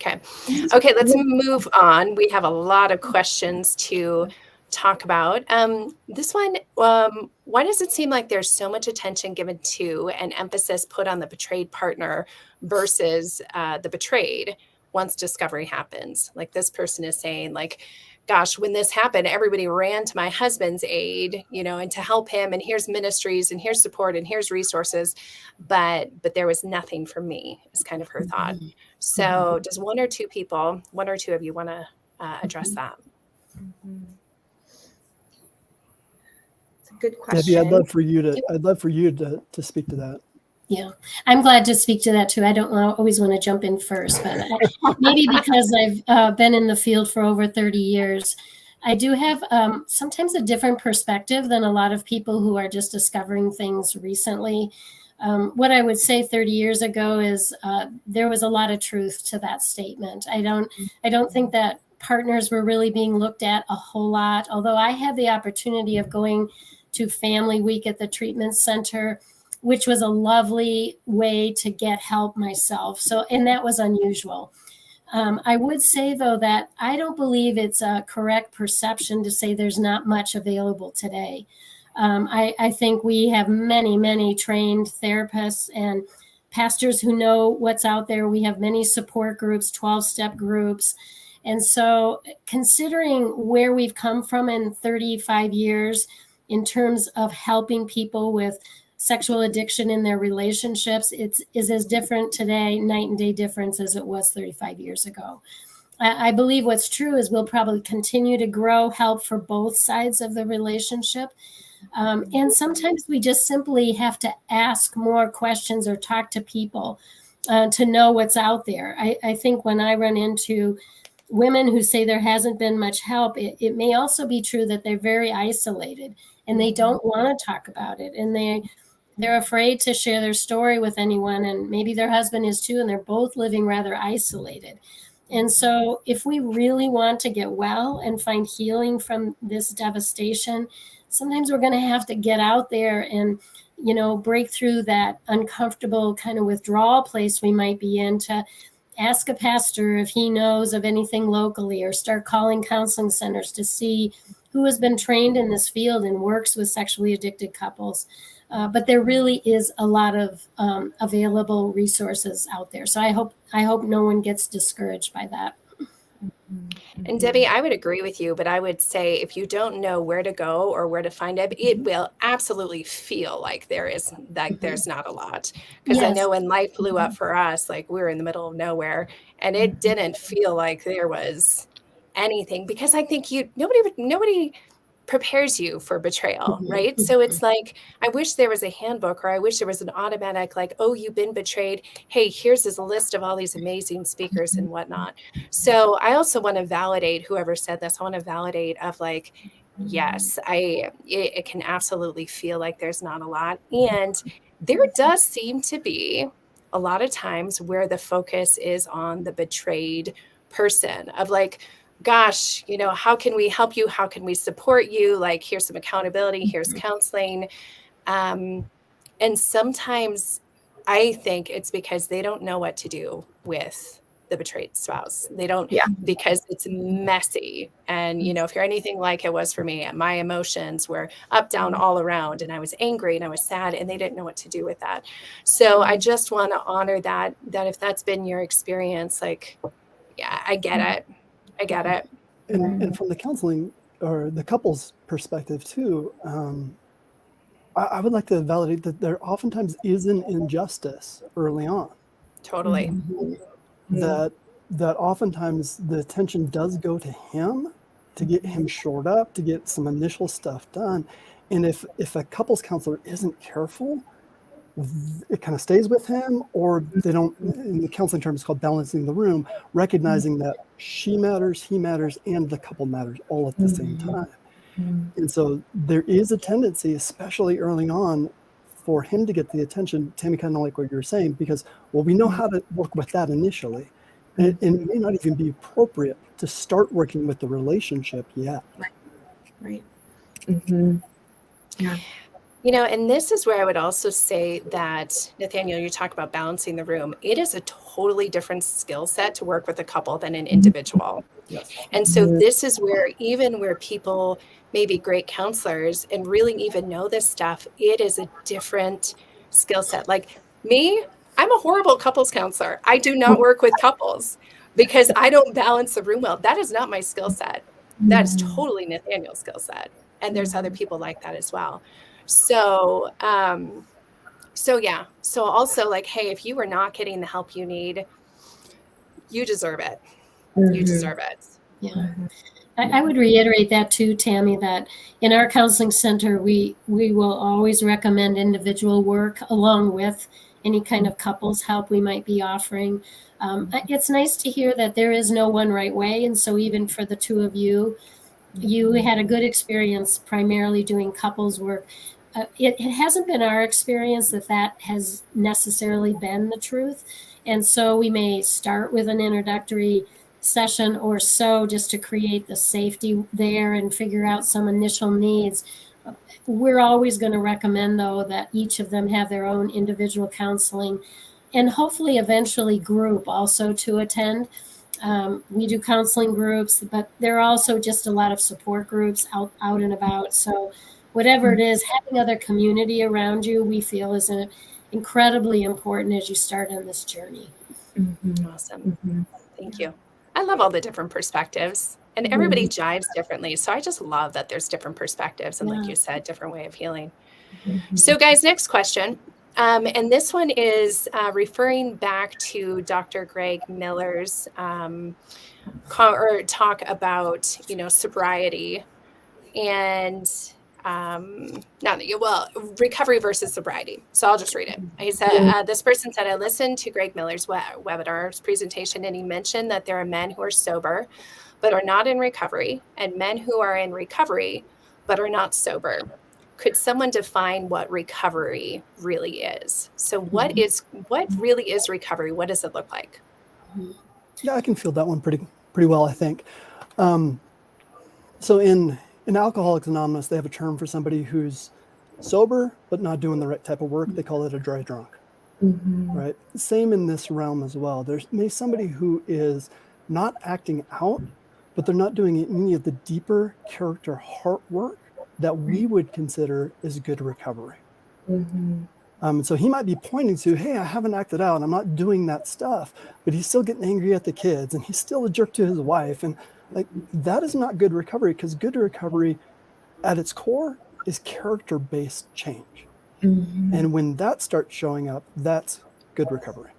Okay, let's move on. We have a lot of questions to talk about. This one, why does it seem like there's so much attention given to and emphasis put on the betrayed partner versus the betrayed once discovery happens? Like this person is saying, like, gosh, when this happened, everybody ran to my husband's aid, and to help him. And here's ministries and here's support and here's resources. But there was nothing for me, is kind of her thought. So does one or two of you want to address that? It's a good question. Debbie, I'd love for you to speak to that. Yeah, I'm glad to speak to that too. I don't always want to jump in first, but maybe because I've been in the field for over 30 years, I do have sometimes a different perspective than a lot of people who are just discovering things recently. What I would say 30 years ago is there was a lot of truth to that statement. I don't think that partners were really being looked at a whole lot, although I had the opportunity of going to Family Week at the treatment center, which was a lovely way to get help myself. And that was unusual. I would say, though, that I don't believe it's a correct perception to say there's not much available today. I think we have many, many trained therapists and pastors who know what's out there. We have many support groups, 12-step groups. And so considering where we've come from in 35 years in terms of helping people with sexual addiction in their relationships, is as different today, night and day difference, as it was 35 years ago. I believe what's true is we'll probably continue to grow help for both sides of the relationship. And sometimes we just simply have to ask more questions or talk to people to know what's out there. I think when I run into women who say there hasn't been much help, it may also be true that they're very isolated and they don't want to talk about it. And they're afraid to share their story with anyone. And maybe their husband is too, and they're both living rather isolated. And so if we really want to get well and find healing from this devastation, sometimes we're going to have to get out there and, break through that uncomfortable kind of withdrawal place we might be in, to ask a pastor if he knows of anything locally, or start calling counseling centers to see who has been trained in this field and works with sexually addicted couples. But there really is a lot of available resources out there. So I hope no one gets discouraged by that. And Debbie, I would agree with you, but I would say if you don't know where to go or where to find it, it will absolutely feel like there's not a lot. Because I know when life blew up for us, like we were in the middle of nowhere, and it didn't feel like there was anything, because I think nobody prepares you for betrayal, right? So it's like, I wish there was a handbook, or I wish there was an automatic, like, oh, you've been betrayed. Hey, here's this list of all these amazing speakers and whatnot. So I also want to validate whoever said this. I want to validate of like, yes, it can absolutely feel like there's not a lot. And there does seem to be a lot of times where the focus is on the betrayed person, of like, gosh, how can we help you? How can we support you? Like, here's some accountability, here's counseling. And sometimes I think it's because they don't know what to do with the betrayed spouse. They don't, because it's messy. And, if you're anything like it was for me, my emotions were up, down, all around, and I was angry and I was sad, and they didn't know what to do with that. So I just want to honor that if that's been your experience, like, yeah, I get it. I get it. And from the counseling or the couple's perspective too, I would like to validate that there oftentimes is an injustice early on. Totally. That oftentimes the attention does go to him to get him shored up, to get some initial stuff done. And if a couples counselor isn't careful, it kind of stays with him, or they don't, in the counseling terms, it's called balancing the room, recognizing that she matters, he matters, and the couple matters all at the same time. And so there is a tendency, especially early on, for him to get the attention, Tammy, kind of like what you're saying, because, well, we know how to work with that initially. And it may not even be appropriate to start working with the relationship yet. Right. Yeah. And this is where I would also say that, Nathaniel, you talk about balancing the room. It is a totally different skill set to work with a couple than an individual. Yes. And so this is where, even where people may be great counselors and really even know this stuff, it is a different skill set. Like me, I'm a horrible couples counselor. I do not work with couples because I don't balance the room well. That is not my skill set. That is totally Nathaniel's skill set. And there's other people like that as well. So, yeah. So also, like, hey, if you are not getting the help you need, you deserve it. You deserve it. Yeah. I would reiterate that too, Tammy, that in our counseling center, we will always recommend individual work along with any kind of couples help we might be offering. It's nice to hear that there is no one right way. And so even for the two of you, you had a good experience primarily doing couples work. It hasn't been our experience that has necessarily been the truth. And so we may start with an introductory session or so just to create the safety there and figure out some initial needs. We're always going to recommend, though, that each of them have their own individual counseling and hopefully eventually group also to attend. We do counseling groups, but there are also just a lot of support groups out and about. So whatever it is, having other community around you, we feel is incredibly important as you start on this journey. Awesome. Thank you. I love all the different perspectives, and everybody jives differently. So I just love that there's different perspectives and, like you said, different way of healing. So guys, next question. And this one is referring back to Dr. Greg Miller's talk about, sobriety and recovery versus sobriety. So I'll just read it. He said, this person said, I listened to Greg Miller's webinar's presentation, and he mentioned that there are men who are sober but are not in recovery, and men who are in recovery but are not sober. Could someone define what recovery really is? So what really is recovery? What does it look like? Yeah, I can feel that one pretty well, I think. So in Alcoholics Anonymous, they have a term for somebody who's sober but not doing the right type of work. They call it a dry drunk. Right? Same in this realm as well. There's maybe somebody who is not acting out, but they're not doing any of the deeper character heart work that we would consider is good recovery. So he might be pointing to, hey, I haven't acted out, I'm not doing that stuff, but he's still getting angry at the kids, and he's still a jerk to his wife. And like, that is not good recovery, because good recovery at its core is character-based change. And when that starts showing up, that's good recovery.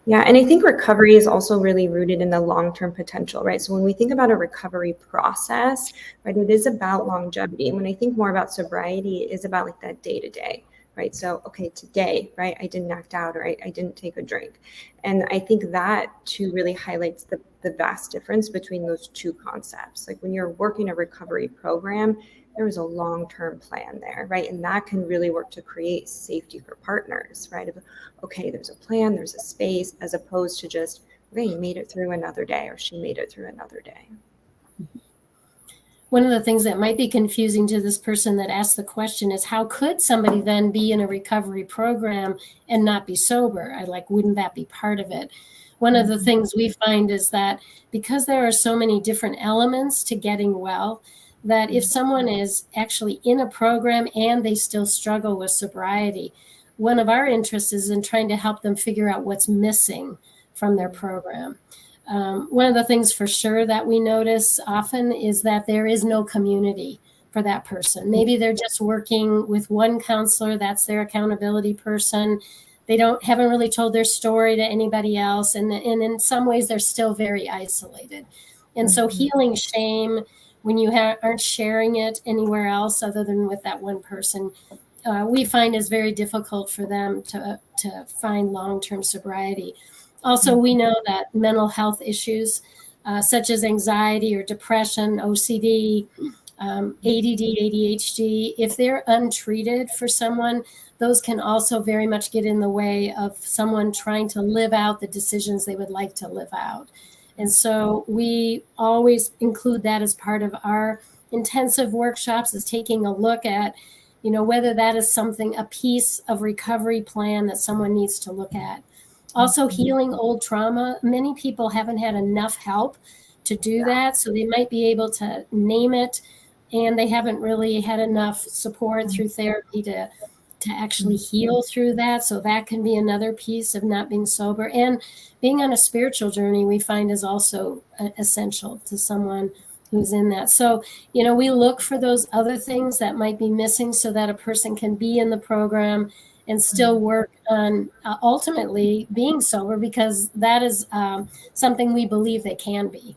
Yeah, and I think recovery is also really rooted in the long-term potential, right? So when we think about a recovery process, right, it is about longevity. And when I think more about sobriety, it is about like that day-to-day, right? So, okay, today, right, I didn't act out, or I didn't take a drink. And I think that too really highlights the vast difference between those two concepts. Like when you're working a recovery program, there is a long-term plan there, right? And that can really work to create safety for partners, right? Okay, there's a plan, there's a space, as opposed to just, okay, you made it through another day, or she made it through another day. One of the things that might be confusing to this person that asked the question is, how could somebody then be in a recovery program and not be sober? Wouldn't that be part of it? One of the things we find is that because there are so many different elements to getting well, that if someone is actually in a program and they still struggle with sobriety, one of our interests is in trying to help them figure out what's missing from their program. One of the things for sure that we notice often is that there is no community for that person. Maybe they're just working with one counselor, that's their accountability person. They haven't really told their story to anybody else. And in some ways, they're still very isolated. And so healing shame, when you aren't sharing it anywhere else other than with that one person, we find is very difficult for them to find long-term sobriety. Also, we know that mental health issues such as anxiety or depression, OCD, ADD, ADHD, if they're untreated for someone, those can also very much get in the way of someone trying to live out the decisions they would like to live out. And so we always include that as part of our intensive workshops, is taking a look at, whether that is a piece of recovery plan that someone needs to look at. Also, healing old trauma. Many people haven't had enough help to do that. So they might be able to name it, and they haven't really had enough support through therapy to actually heal through that. So that can be another piece of not being sober. And being on a spiritual journey, we find, is also essential to someone who's in that. So, we look for those other things that might be missing so that a person can be in the program and still work on ultimately being sober, because that is something we believe they can be.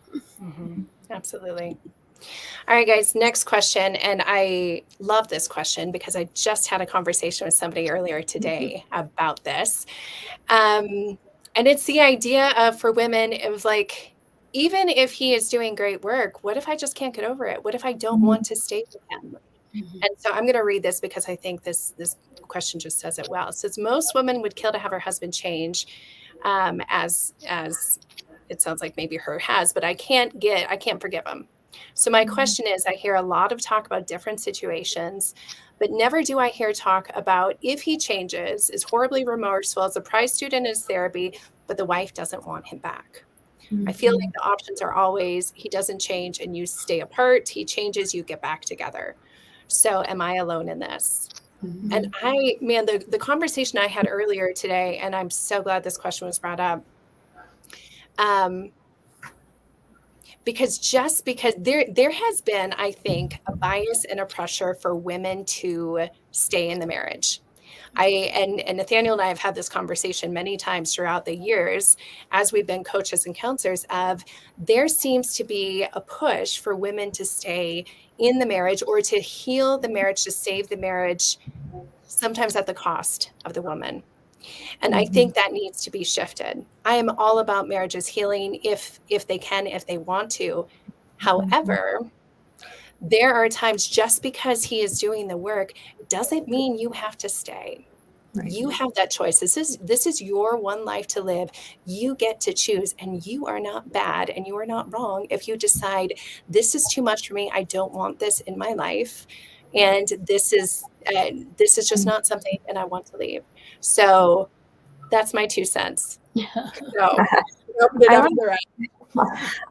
Absolutely. All right, guys, next question. And I love this question because I just had a conversation with somebody earlier today about this. And it's the idea of, for women, it was like, even if he is doing great work, what if I just can't get over it? What if I don't want to stay with him? And so I'm going to read this because I think this question just says it well. It says, most women would kill to have her husband change, as it sounds like maybe her has, but I can't forgive him. So my question is, I hear a lot of talk about different situations, but never do I hear talk about if he changes, is horribly remorseful, is a prize student in his therapy, but the wife doesn't want him back. I feel like the options are always, he doesn't change and you stay apart. He changes, you get back together. So am I alone in this? And the conversation I had earlier today, and I'm so glad this question was brought up, because there has been, I think, a bias and a pressure for women to stay in the marriage. And Nathaniel and I have had this conversation many times throughout the years as we've been coaches and counselors of, there seems to be a push for women to stay in the marriage or to heal the marriage, to save the marriage, sometimes at the cost of the woman. And I think that needs to be shifted. I am all about marriages healing if they can, if they want to. However, there are times, just because he is doing the work doesn't mean you have to stay. Right. You have that choice. This is your one life to live. You get to choose, and you are not bad and you are not wrong if you decide this is too much for me. I don't want this in my life. And this is just not something, and I want to leave. So that's my 2 cents. Yeah. So, open it I up want- to the rest.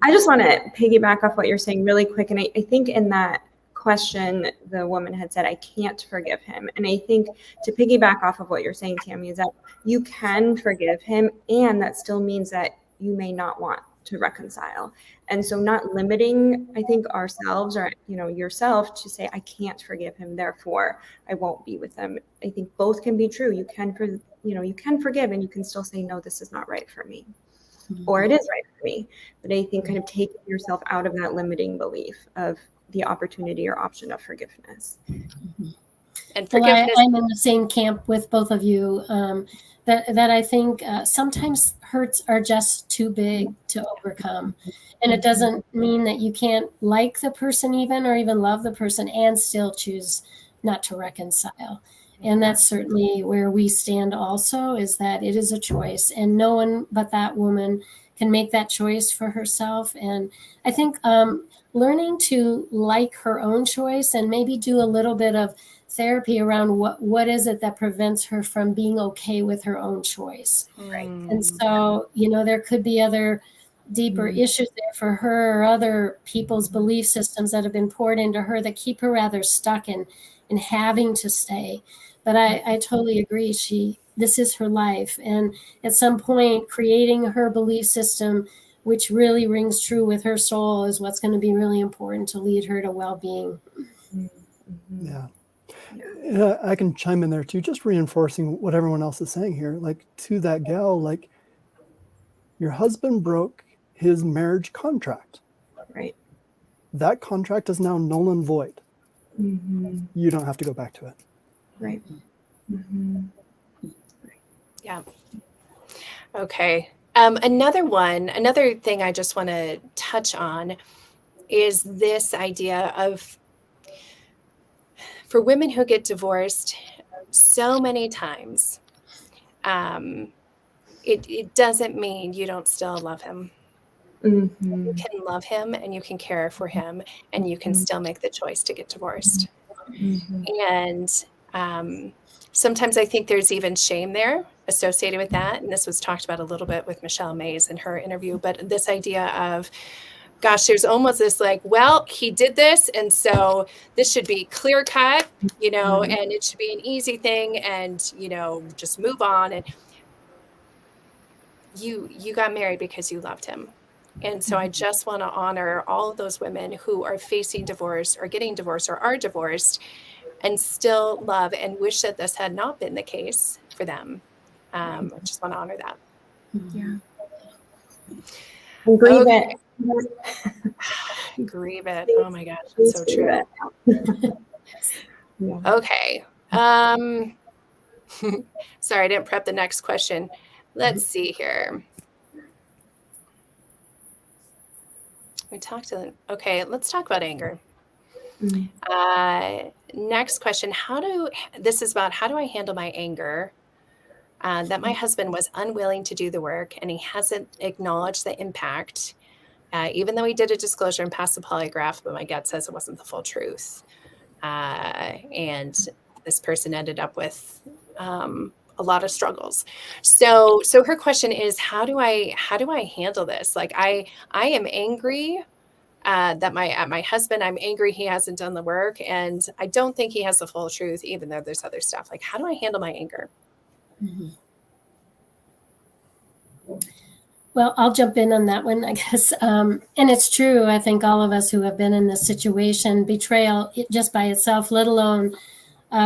I just want to piggyback off what you're saying really quick. And I think in that question, the woman had said, I can't forgive him. And I think to piggyback off of what you're saying, Tammy, is that you can forgive him. And that still means that you may not want to reconcile. And so not limiting, I think, ourselves or, yourself to say, I can't forgive him, therefore I won't be with them. I think both can be true. You can forgive and you can still say, no, this is not right for me. Or it is right for me. But I think kind of taking yourself out of that limiting belief of the opportunity or option of forgiveness. And Well, forgiveness. I'm in the same camp with both of you. That I think sometimes hurts are just too big to overcome. And it doesn't mean that you can't like the person or even love the person and still choose not to reconcile. And that's certainly where we stand also, is that it is a choice, and no one but that woman can make that choice for herself. And I think learning to like her own choice and maybe do a little bit of therapy around what is it that prevents her from being okay with her own choice. Right. And so, there could be other deeper issues there for her, or other people's belief systems that have been poured into her that keep her rather stuck in having to stay. But I totally agree. This is her life. And at some point, creating her belief system, which really rings true with her soul, is what's going to be really important to lead her to well-being. Yeah. I can chime in there too, just reinforcing what everyone else is saying here. Like, to that gal, like, your husband broke his marriage contract. Right. That contract is now null and void. You don't have to go back to it. Right. Yeah. Okay. Another thing I just want to touch on is this idea of, for women who get divorced so many times, it doesn't mean you don't still love him. You can love him and you can care for him, and you can still make the choice to get divorced. And sometimes I think there's even shame there associated with that. And this was talked about a little bit with Michelle Mays in her interview. But this idea of, gosh, there's almost this like, well, he did this, and so this should be clear cut, and it should be an easy thing, and, just move on. And you got married because you loved him. And so I just want to honor all of those women who are facing divorce or getting divorced or are divorced and still love and wish that this had not been the case for them. I just want to honor that. Yeah. And grieve it. Grieve it. Oh my gosh, that's so true. Yeah. Okay. Sorry, I didn't prep the next question. Let's see here. Okay, let's talk about anger. Next question. This is about, how do I handle my anger that my husband was unwilling to do the work, and he hasn't acknowledged the impact, even though he did a disclosure and passed the polygraph, but my gut says it wasn't the full truth. And this person ended up with a lot of struggles. So her question is, how do I handle this? Like I am angry that my husband, I'm angry he hasn't done the work, and I don't think he has the full truth, even though there's other stuff. Like, how do I handle my anger? Mm-hmm. Well, I'll jump in on that one, I guess. And it's true. I think all of us who have been in this situation, betrayal just by itself, let alone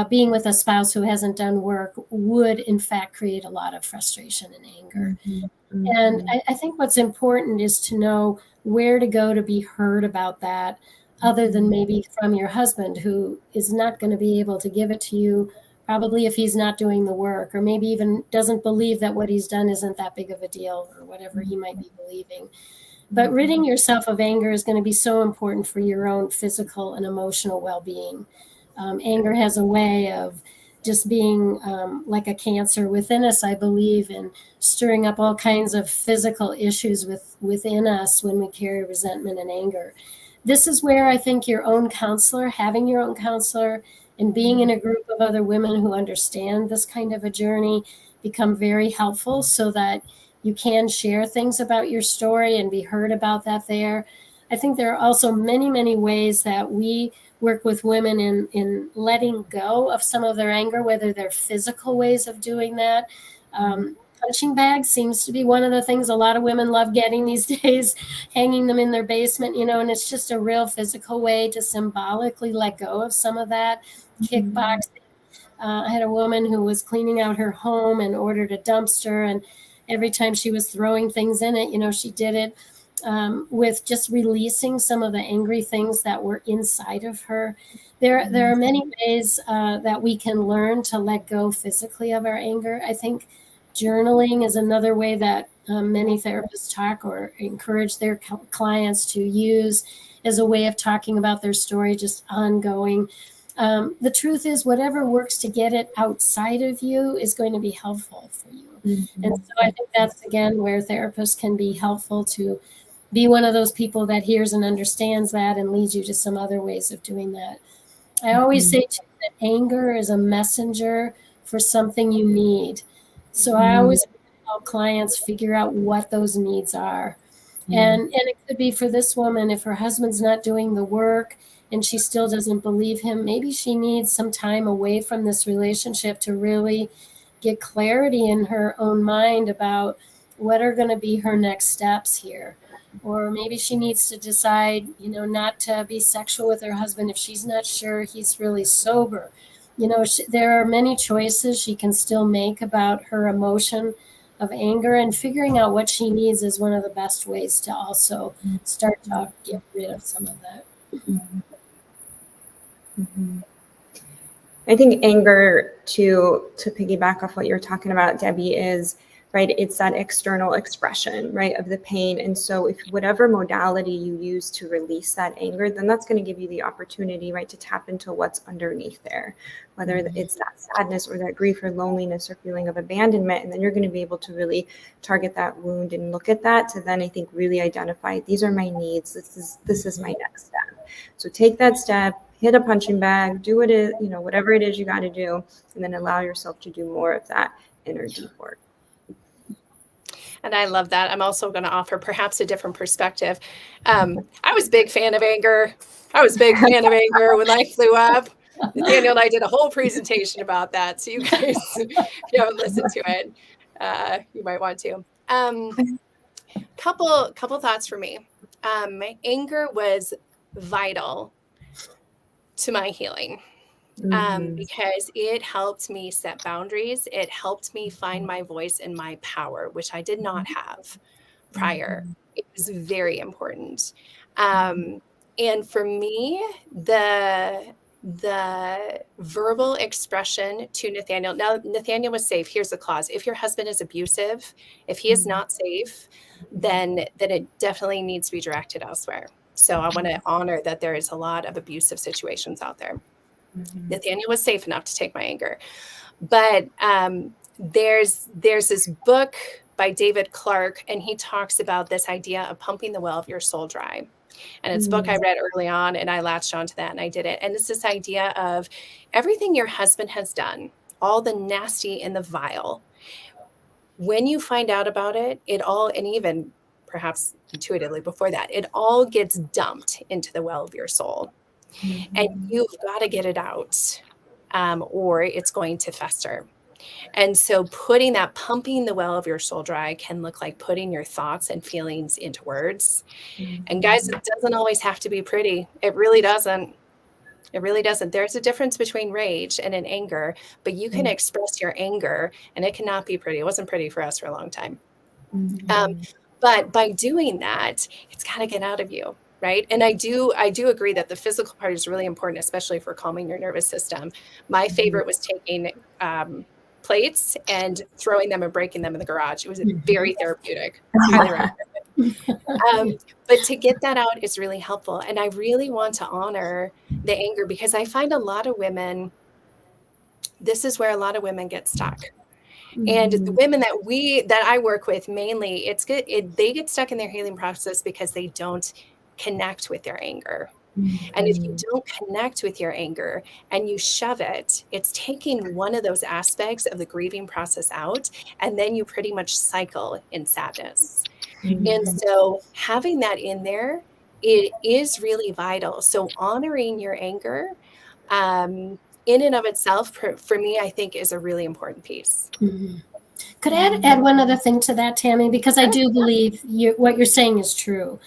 being with a spouse who hasn't done work, would in fact create a lot of frustration and anger. Mm-hmm. And I think what's important is to know where to go to be heard about that, other than maybe from your husband, who is not going to be able to give it to you, probably if he's not doing the work, or maybe even doesn't believe that what he's done isn't that big of a deal, or whatever he might be believing. But ridding yourself of anger is going to be so important for your own physical and emotional well-being. Anger has a way of just being like a cancer within us, I believe, and stirring up all kinds of physical issues within us when we carry resentment and anger. This is where I think your own counselor, having your own counselor, and being in a group of other women who understand this kind of a journey become very helpful, so that you can share things about your story and be heard about that there. I think there are also many, many ways that we work with women in letting go of some of their anger, whether they're physical ways of doing that. Punching bags seems to be one of the things a lot of women love getting these days, hanging them in their basement, and it's just a real physical way to symbolically let go of some of that. Kickboxing. I had a woman who was cleaning out her home and ordered a dumpster, and every time she was throwing things in it, she did it with just releasing some of the angry things that were inside of her. There are many ways that we can learn to let go physically of our anger. I think journaling is another way that many therapists talk or encourage their clients to use as a way of talking about their story, just ongoing. The truth is, whatever works to get it outside of you is going to be helpful for you. Mm-hmm. And so I think that's, again, where therapists can be helpful, to be one of those people that hears and understands that and leads you to some other ways of doing that. I always say too, that anger is a messenger for something you need. So I always help clients figure out what those needs are. And it could be, for this woman, if her husband's not doing the work and she still doesn't believe him, maybe she needs some time away from this relationship to really get clarity in her own mind about what are going to be her next steps here. Or maybe she needs to decide, not to be sexual with her husband if she's not sure he's really sober. There are many choices she can still make about her emotion of anger, and figuring out what she needs is one of the best ways to also start to get rid of some of that. I think anger, to piggyback off what you're talking about, Debbie, is right. It's that external expression, right, of the pain. And so if whatever modality you use to release that anger, then that's going to give you the opportunity, right, to tap into what's underneath there, whether it's that sadness or that grief or loneliness or feeling of abandonment. And then you're going to be able to really target that wound and look at that to then, I think, really identify, these are my needs. This is my next step. So take that step, hit a punching bag, do it, whatever it is you got to do, and then allow yourself to do more of that inner deep work. And I love that. I'm also going to offer perhaps a different perspective. I was a big fan of anger. When I flew up. Nathaniel and I did a whole presentation about that. So you guys, if you haven't listened to it, you might want to. Couple thoughts for me. Anger was vital to my healing. Because it helped me set boundaries. It helped me find my voice and my power, which I did not have prior. It was very important. And for me, the verbal expression to Nathaniel. Now, Nathaniel was safe. Here's the clause. If your husband is abusive, if he is not safe, then it definitely needs to be directed elsewhere. So I want to honor that there is a lot of abusive situations out there. Nathaniel was safe enough to take my anger. But there's this book by David Clark, and he talks about this idea of pumping the well of your soul dry. And it's a book I read early on, and I latched onto that and I did it. And it's this idea of everything your husband has done, all the nasty and the vile. When you find out about it, it all, and even perhaps intuitively before that, it all gets dumped into the well of your soul. And you've got to get it out, or it's going to fester. And so pumping the well of your soul dry can look like putting your thoughts and feelings into words. And guys, it doesn't always have to be pretty. It really doesn't. It really doesn't. There's a difference between rage and an anger, but you can express your anger and it cannot be pretty. It wasn't pretty for us for a long time. But by doing that, it's got to get out of you. Right. And I do agree that the physical part is really important, especially for calming your nervous system. My favorite was taking plates and throwing them and breaking them in the garage. It was very therapeutic. Highly recommend. But to get that out is really helpful. And I really want to honor the anger, because I find a lot of women, this is where a lot of women get stuck. And the women that I work with mainly, it's good. They get stuck in their healing process because they don't connect with their anger. And if you don't connect with your anger and you shove it, it's taking one of those aspects of the grieving process out, and then you pretty much cycle in sadness. And so having that in there, it is really vital. So honoring your anger, in and of itself, for me, I think is a really important piece. Could I add one other thing to that, Tammy? Because I do believe what you're saying is true.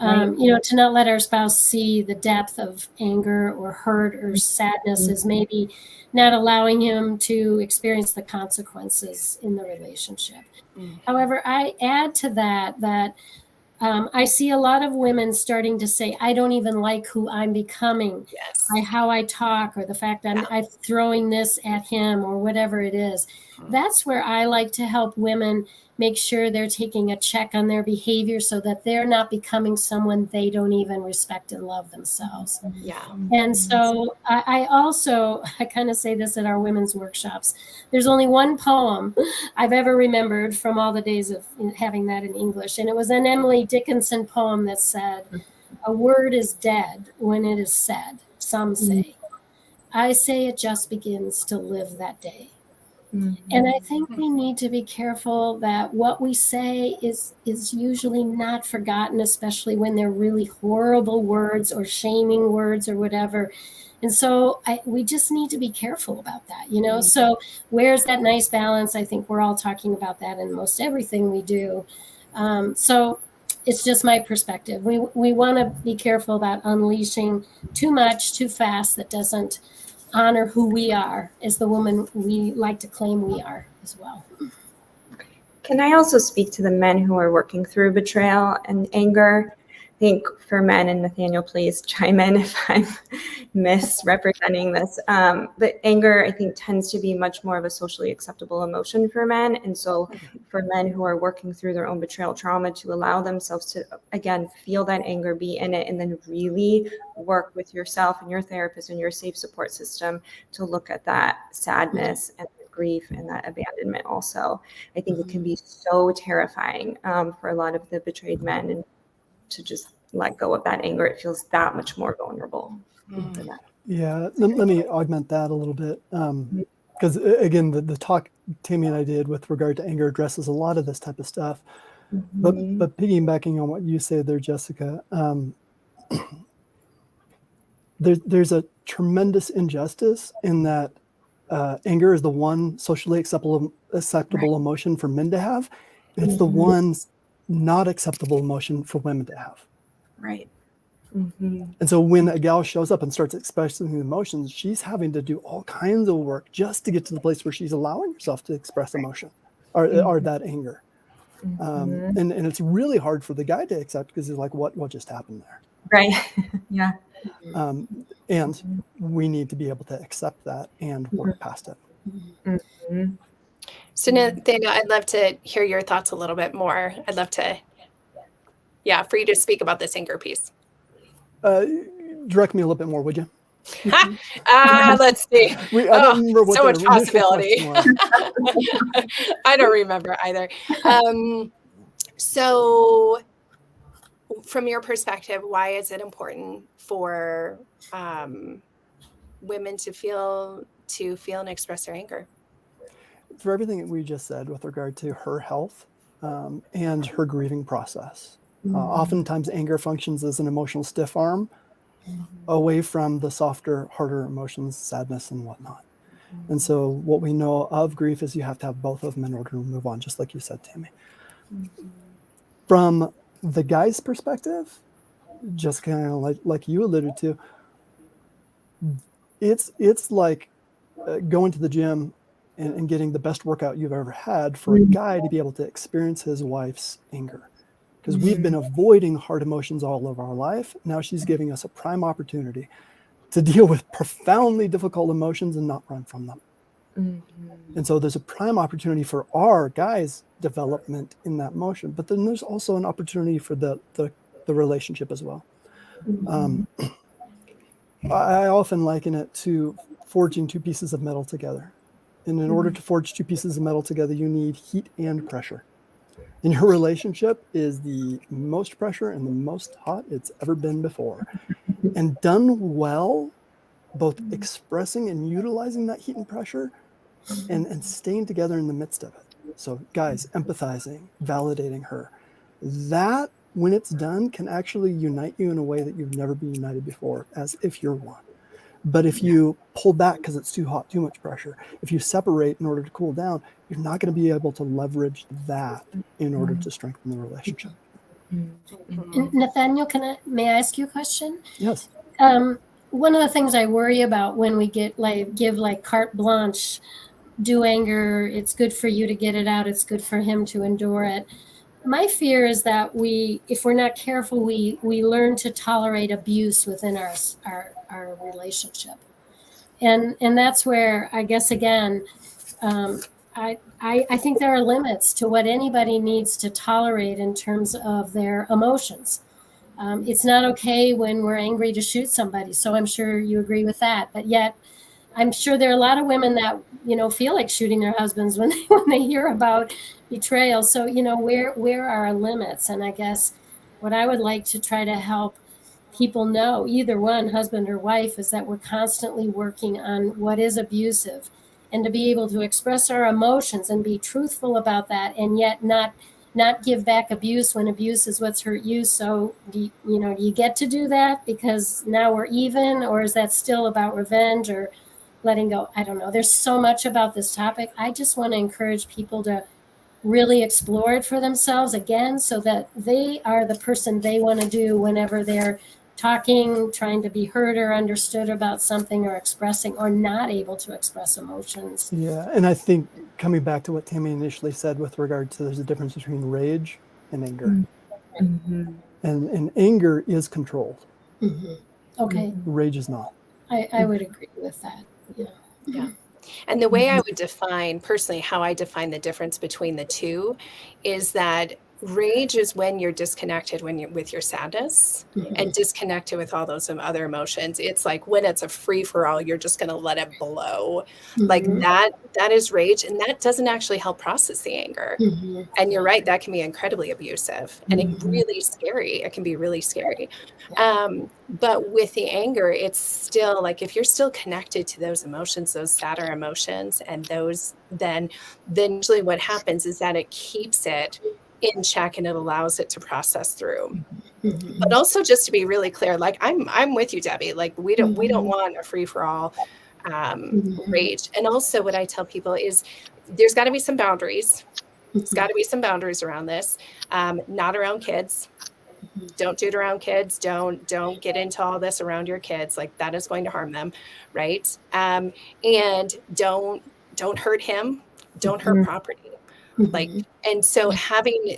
To not let our spouse see the depth of anger or hurt or sadness is maybe not allowing him to experience the consequences in the relationship. However, I add to that I see a lot of women starting to say, I don't even like who I'm becoming, by how I talk, or the fact that I'm throwing this at him, or whatever it is. That's where I like to help women make sure they're taking a check on their behavior, so that they're not becoming someone they don't even respect and love themselves. And so I kind of say this at our women's workshops. There's only one poem I've ever remembered from all the days of having that in English. And it was an Emily Dickinson poem that said, "A word is dead when it is said, some say. I say it just begins to live that day." And I think we need to be careful that what we say is usually not forgotten, especially when they're really horrible words or shaming words or whatever. And so we just need to be careful about that, So where's that nice balance? I think we're all talking about that in most everything we do. So it's just my perspective. We want to be careful about unleashing too much, too fast, that doesn't honor who we are as the woman we like to claim we are as well. Can I also speak to the men who are working through betrayal and anger? I think for men, and Nathaniel, please chime in if I'm misrepresenting this, but anger, I think, tends to be much more of a socially acceptable emotion for men. And so for men who are working through their own betrayal trauma, to allow themselves to, again, feel that anger, be in it, and then really work with yourself and your therapist and your safe support system to look at that sadness and grief and that abandonment also. I think it can be so terrifying for a lot of the betrayed men, and to just let go of that anger. It feels that much more vulnerable than that. Yeah, let me augment that a little bit. Because again, the talk Tammy and I did with regard to anger addresses a lot of this type of stuff. But piggybacking on what you said there, Jessica, there's a tremendous injustice in that anger is the one socially acceptable emotion for men to have. It's the one not acceptable emotion for women to have. Right. And so when a gal shows up and starts expressing the emotions, she's having to do all kinds of work just to get to the place where she's allowing herself to express emotion or that anger. And it's really hard for the guy to accept, because he's like, what just happened there? Right. Yeah. And we need to be able to accept that and work past it. So Nathaniel, I'd love to hear your thoughts a little bit more. I'd love to, for you to speak about this anger piece. Direct me a little bit more, would you? Let's see. I don't remember what so much the possibility. was. I don't remember either. So from your perspective, why is it important for women to feel and express their anger? for everything that we just said with regard to her health and her grieving process. Oftentimes anger functions as an emotional stiff arm away from the softer, harder emotions, sadness and whatnot. And so what we know of grief is you have to have both of them in order to move on, just like you said, Tammy. From the guy's perspective, just kind of like you alluded to, it's like going to the gym and getting the best workout you've ever had for a guy to be able to experience his wife's anger. Because we've been avoiding hard emotions all of our life. Now she's giving us a prime opportunity to deal with profoundly difficult emotions and not run from them. And so there's a prime opportunity for our guys' development in that motion, but then there's also an opportunity for the relationship as well. I often liken it to forging two pieces of metal together. And in order to forge two pieces of metal together, you need heat and pressure. And your relationship is the most pressure and the most hot it's ever been before. And done well, both expressing and utilizing that heat and pressure and staying together in the midst of it. So guys, empathizing, validating her. That, when it's done, can actually unite you in a way that you've never been united before, as if you're one. But if you pull back because it's too hot, too much pressure, if you separate in order to cool down, you're not going to be able to leverage that in order to strengthen the relationship. Nathaniel, may I ask you a question? Yes. One of the things I worry about when we give carte blanche, do anger, it's good for you to get it out, it's good for him to endure it. My fear is that if we're not careful, we learn to tolerate abuse within our relationship. And that's where, I guess, again, I think there are limits to what anybody needs to tolerate in terms of their emotions. It's not okay when we're angry to shoot somebody. So I'm sure you agree with that. But yet, I'm sure there are a lot of women that, feel like shooting their husbands when they hear about betrayal. So, where are our limits? And I guess what I would like to try to help people know, either one, husband or wife, is that we're constantly working on what is abusive, and to be able to express our emotions and be truthful about that, and yet not give back abuse when abuse is what's hurt you. So do you get to do that because now we're even, or is that still about revenge or letting go? I don't know. There's so much about this topic. I just want to encourage people to really explore it for themselves again, so that they are the person they want to do whenever they're talking, trying to be heard or understood about something, or expressing or not able to express emotions. Yeah, and I think coming back to what Tammy initially said with regard to there's a difference between rage and anger. And anger is controlled. Okay. Rage is not. I would agree with that. Yeah. And the way I would define, personally, how I define the difference between the two is that rage is when you're disconnected with your sadness and disconnected with all those other emotions. It's like when it's a free for all, you're just going to let it blow. Like that is rage, and that doesn't actually help process the anger. And you're right, that can be incredibly abusive and really scary. It can be really scary. But with the anger, it's still like, if you're still connected to those emotions, those sadder emotions, and those, then usually what happens is that it keeps it in check and it allows it to process through. But also, just to be really clear, like I'm with you, Debbie. Like we don't want a free for all rage. And also, what I tell people is there's got to be some boundaries. There's got to be some boundaries around this. Not around kids. Don't do it around kids. Don't get into all this around your kids. Like that is going to harm them, right? And don't hurt him. Don't hurt property. Like, and so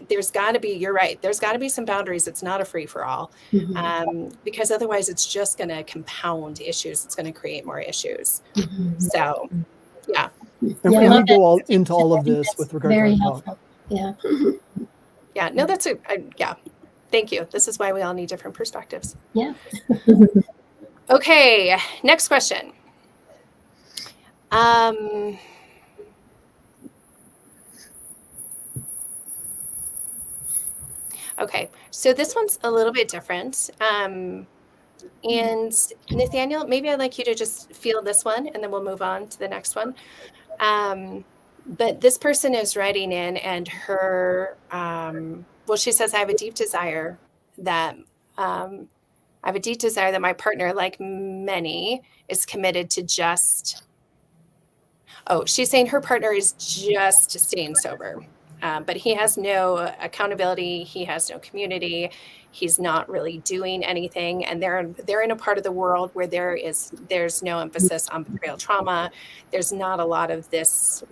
there's got to be, you're right, there's got to be some boundaries. It's not a free for all, because otherwise it's just going to compound issues. It's going to create more issues. So, yeah. And we go into all of this with regard very to helpful. Yeah. Yeah. No, that's yeah. Thank you. This is why we all need different perspectives. Yeah. Okay. Next question. Okay, so this one's a little bit different. And Nathaniel, maybe I'd like you to just field this one, and then we'll move on to the next one. But this person is writing in, and her, well, she says, I have a deep desire that my partner, like many, is committed to just, oh, she's saying her partner is just staying sober. But he has no accountability. He has no community. He's not really doing anything. And they're in a part of the world where there's no emphasis on betrayal trauma. There's not a lot of this,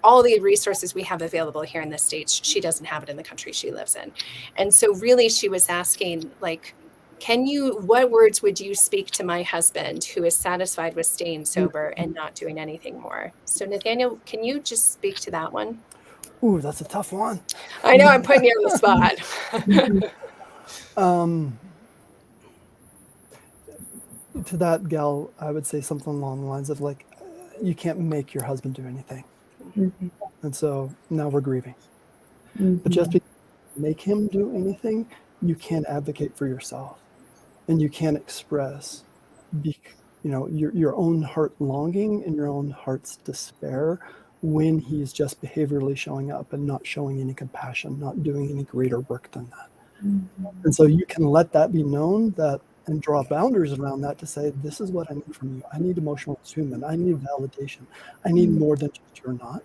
all the resources we have available here in the States. She doesn't have it in the country she lives in. And so really she was asking, like, what words would you speak to my husband who is satisfied with staying sober and not doing anything more? So Nathaniel, can you just speak to that one? Ooh, that's a tough one. I know I'm putting you on the spot. To that gal, I would say something along the lines of like, you can't make your husband do anything. Mm-hmm. And so now we're grieving. Mm-hmm. But just because you make him do anything, you can't advocate for yourself. And you can't express, your own heart longing and your own heart's despair when he's just behaviorally showing up and not showing any compassion, not doing any greater work than that. Mm-hmm. And so you can let that be known and draw boundaries around that to say, this is what I need from you. I need emotional attunement. I need validation. I need more than just you're not.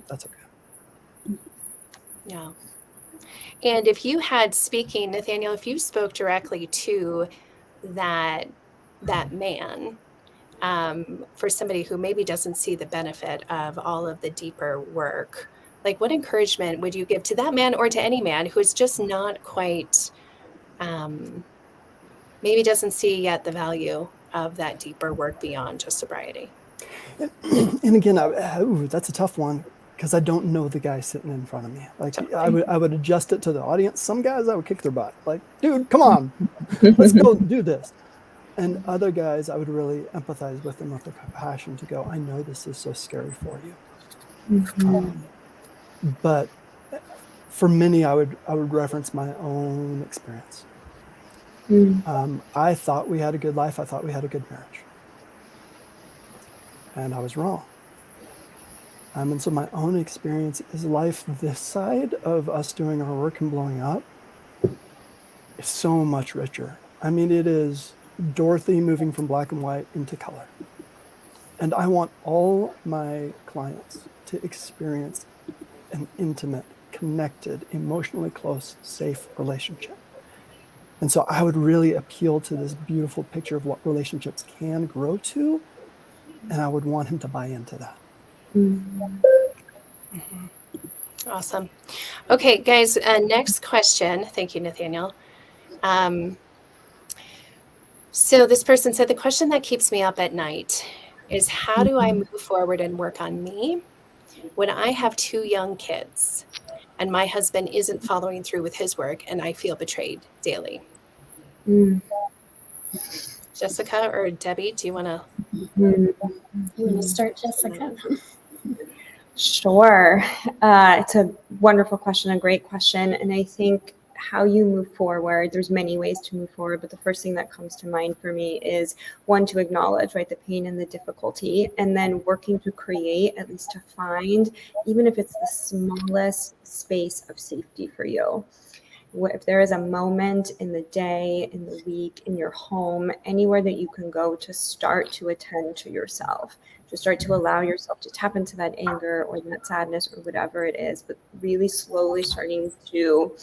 That's okay. Yeah. And if you had speaking, Nathaniel, if you spoke directly to that man, for somebody who maybe doesn't see the benefit of all of the deeper work, like what encouragement would you give to that man or to any man who is just not quite, maybe doesn't see yet the value of that deeper work beyond just sobriety? And again, that's a tough one because I don't know the guy sitting in front of me. Like Totally. I would adjust it to the audience. Some guys I would kick their butt. Like, dude, come on, let's go do this. And other guys, I would really empathize with them with the compassion to go, I know this is so scary for you. Mm-hmm. But for many, I would reference my own experience. Mm-hmm. I thought we had a good life. I thought we had a good marriage. And I was wrong. And so my own experience is life this side of us doing our work and blowing up is so much richer. I mean, it is Dorothy moving from black and white into color. And I want all my clients to experience an intimate, connected, emotionally close, safe relationship. And so I would really appeal to this beautiful picture of what relationships can grow to. And I would want him to buy into that. Mm-hmm. Awesome. Okay, guys, next question. Thank you, Nathaniel. So this person said, the question that keeps me up at night is, how do I move forward and work on me when I have 2 young kids and my husband isn't following through with his work and I feel betrayed daily? Jessica or Debbie, do you want to? You want to start, Jessica? Sure. It's a wonderful question, a great question. And I think how you move forward, there's many ways to move forward, but the first thing that comes to mind for me is one, to acknowledge, right, the pain and the difficulty, and then working to create, at least to find, even if it's the smallest space of safety for you. If there is a moment in the day, in the week, in your home, anywhere that you can go to start to attend to yourself, to start to allow yourself to tap into that anger or that sadness or whatever it is, but really slowly starting to,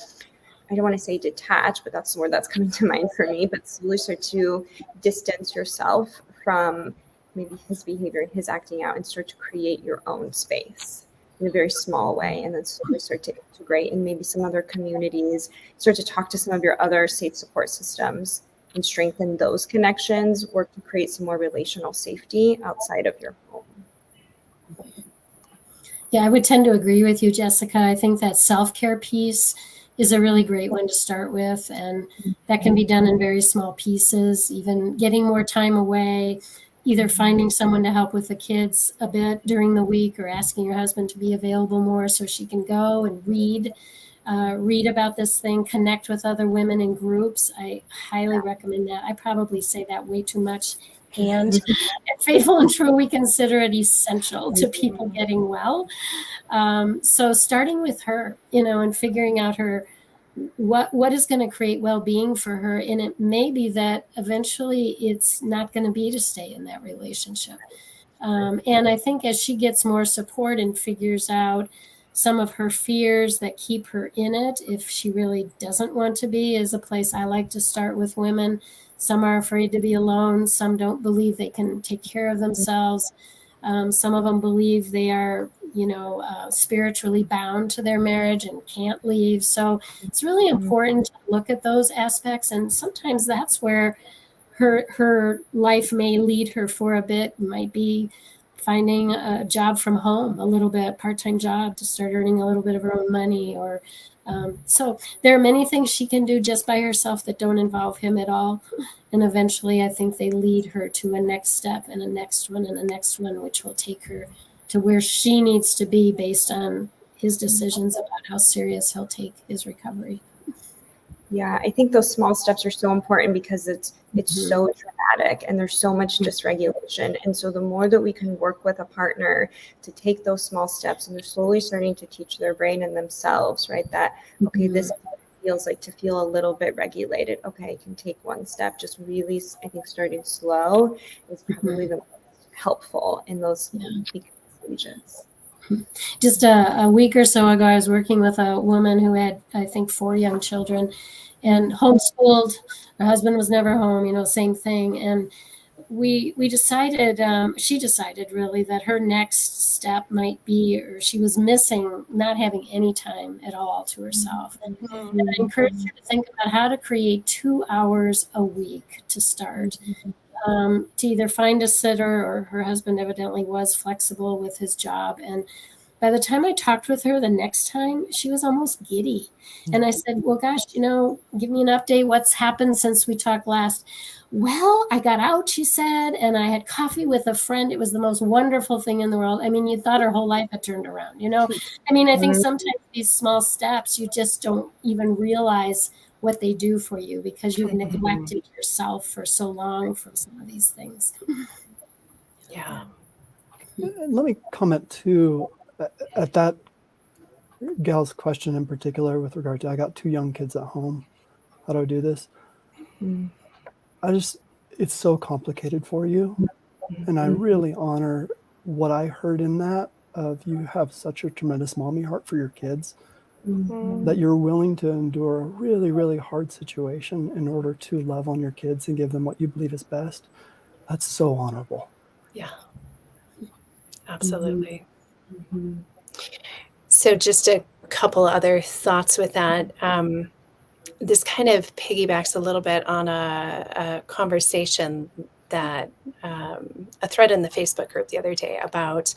I don't want to say detach, but that's the word that's coming to mind for me, but slowly start to distance yourself from maybe his behavior and his acting out and start to create your own space in a very small way, and then slowly start to integrate in maybe some other communities, start to talk to some of your other safe support systems and strengthen those connections, work to create some more relational safety outside of your home. Yeah, I would tend to agree with you, Jessica. I think that self-care piece is a really great one to start with, and that can be done in very small pieces, even getting more time away, either finding someone to help with the kids a bit during the week or asking your husband to be available more so she can go and read about this thing, connect with other women in groups. I highly recommend that. I probably say that way too much And faithful and true, we consider it essential to people getting well. So starting with her, and figuring out what is going to create well-being for her. And it may be that eventually it's not going to be to stay in that relationship. And I think as she gets more support and figures out some of her fears that keep her in it, if she really doesn't want to be, is a place I like to start with women. Some are afraid to be alone. Some don't believe they can take care of themselves. Some of them believe they are, spiritually bound to their marriage and can't leave. So it's really important to look at those aspects. And sometimes that's where her life may lead her for a bit. It might be finding a job from home, a little bit part-time job to start earning a little bit of her own money, or so there are many things she can do just by herself that don't involve him at all. And eventually I think they lead her to a next step and a next one and a next one, which will take her to where she needs to be based on his decisions about how serious he'll take his recovery. Yeah, I think those small steps are so important because it's so dramatic and there's so much dysregulation. And so the more that we can work with a partner to take those small steps, and they're slowly starting to teach their brain and themselves, right, that, okay, this is what it feels like to feel a little bit regulated. Okay, I can take one step. Just really, I think starting slow is probably the most helpful in those stages. Just a week or so ago, I was working with a woman who had, I think, 4 young children and homeschooled. Her husband was never home, same thing. And we decided, she decided really that her next step might be, or she was missing not having any time at all to herself. And I encouraged her to think about how to create 2 hours a week to start. To either find a sitter, or her husband evidently was flexible with his job. And by the time I talked with her the next time, she was almost giddy. And I said, well, gosh, give me an update. What's happened since we talked last? Well, I got out, she said, and I had coffee with a friend. It was the most wonderful thing in the world. I mean, you thought her whole life had turned around, I mean, I think sometimes these small steps, you just don't even realize what they do for you because you've neglected yourself for so long from some of these things. Yeah. Let me comment too at that gal's question in particular with regard to, I got 2 young kids at home. How do I do this? It's so complicated for you. And I really honor what I heard in that of, you have such a tremendous mommy heart for your kids. That you're willing to endure a really, really hard situation in order to love on your kids and give them what you believe is best. That's so honorable. Yeah, absolutely. So just a couple other thoughts with that. This kind of piggybacks a little bit on a conversation that a thread in the Facebook group the other day about,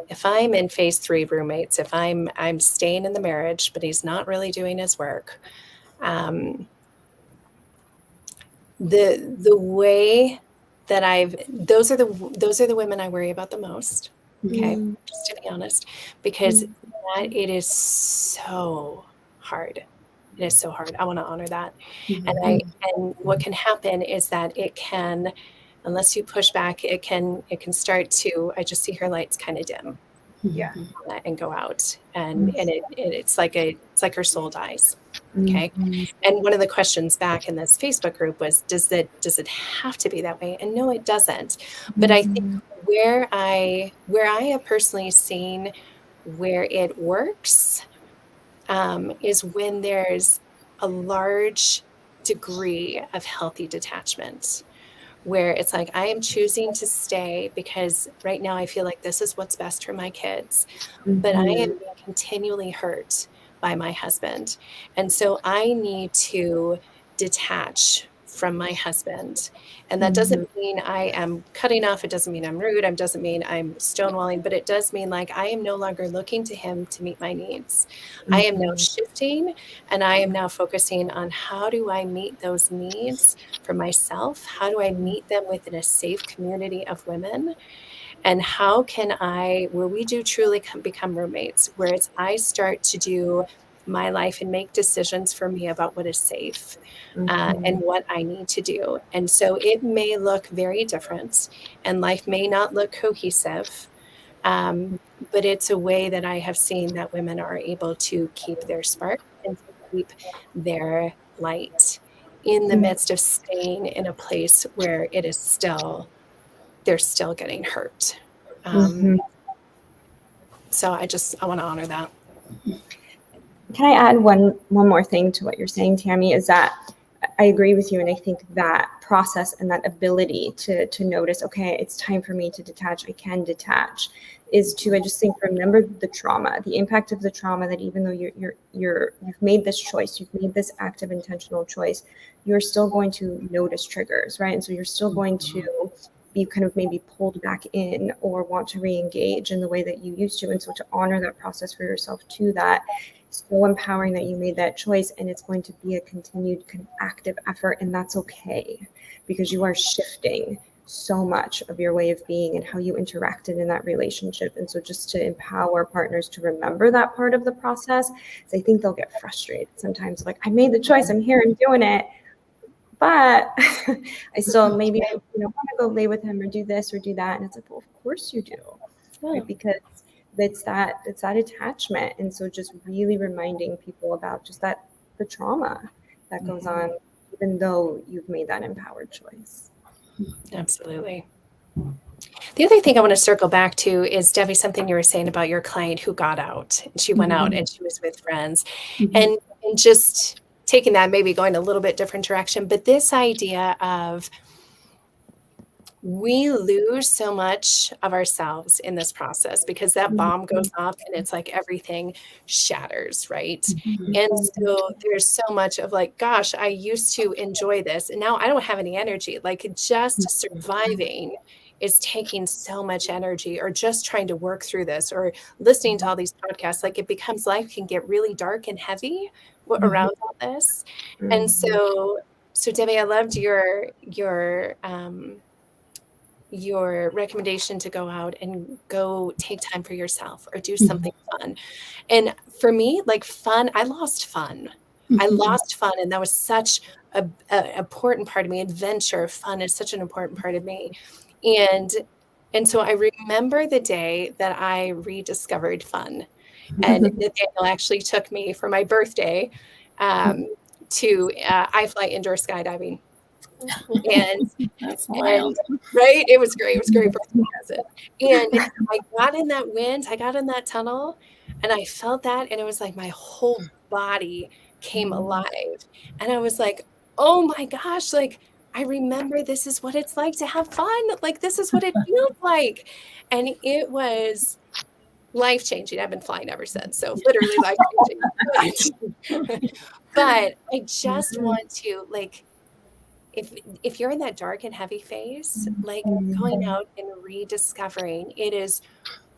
if I'm in phase 3 roommates, if I'm staying in the marriage, but he's not really doing his work, the way that those are the women I worry about the most. Okay, just to be honest, because it is so hard. It is so hard. I want to honor that. And what can happen is that it can, unless you push back, it can start to, I just see her lights kind of dim. Yeah. And go out. And it's like her soul dies. Okay. And one of the questions back in this Facebook group was, does it have to be that way? And no, it doesn't. But I think where I have personally seen where it works is when there's a large degree of healthy detachment, where it's like, I am choosing to stay because right now I feel like this is what's best for my kids, but I am being continually hurt by my husband. And so I need to detach from my husband. And that doesn't mean I am cutting off. It doesn't mean I'm rude. It doesn't mean I'm stonewalling, but it does mean like I am no longer looking to him to meet my needs. I am now shifting, and I am now focusing on, how do I meet those needs for myself? How do I meet them within a safe community of women? And how can I, where we do truly become roommates, where it's, I start to do my life and make decisions for me about what is safe Mhm. and what I need to do. And so it may look very different and life may not look cohesive. But it's a way that I have seen that women are able to keep their spark and to keep their light in the midst of staying in a place where it is still, they're still getting hurt. Mhm. So I want to honor that. Can I add one more thing to what you're saying, Tammy? Is that I agree with you, and I think that process and that ability to notice, okay, it's time for me to detach. I can detach, is to, I just think, remember the trauma, the impact of the trauma. That even though you've made this choice, you've made this active intentional choice, you're still going to notice triggers, right? And so you're still going to be kind of maybe pulled back in or want to re-engage in the way that you used to. And so to honor that process for yourself to that, so empowering that you made that choice, and it's going to be a continued kind of active effort, and that's okay, because you are shifting so much of your way of being and how you interacted in that relationship. And so just to empower partners to remember that part of the process, I think they'll get frustrated sometimes, like, I made the choice, I'm here, I'm doing it, but I still maybe I want to go lay with him or do this or do that. And it's like, well, of course you do, right? Because it's that attachment. And so just really reminding people about just that the trauma that goes on, even though you've made that empowered choice. Absolutely. The other thing I want to circle back to is, Debbie, something you were saying about your client who got out. She went out and she was with friends, and just taking that, maybe going a little bit different direction. But this idea of, we lose so much of ourselves in this process because that bomb goes off and it's like everything shatters, right? And so there's so much of like, gosh, I used to enjoy this and now I don't have any energy. Like, just surviving is taking so much energy, or just trying to work through this, or listening to all these podcasts. Like, it becomes, life can get really dark and heavy around all this. And so Debbie, I loved your recommendation to go out and go take time for yourself or do something fun. And for me, like, fun, I lost fun. I lost fun. And that was such a important part of me. Adventure, fun is such an important part of me. And so I remember the day that I rediscovered fun. And Nathaniel actually took me for my birthday to iFly indoor skydiving. And That's wild. right, it was great. It was a great birthday present. And I got in that wind, I got in that tunnel, and I felt that, and it was like my whole body came alive. And I was like, oh my gosh, like, I remember this is what it's like to have fun. Like, this is what it feels like. And it was life-changing. I've been flying ever since. So literally life-changing. But I just want to, like, if you're in that dark and heavy phase, like, going out and rediscovering, it is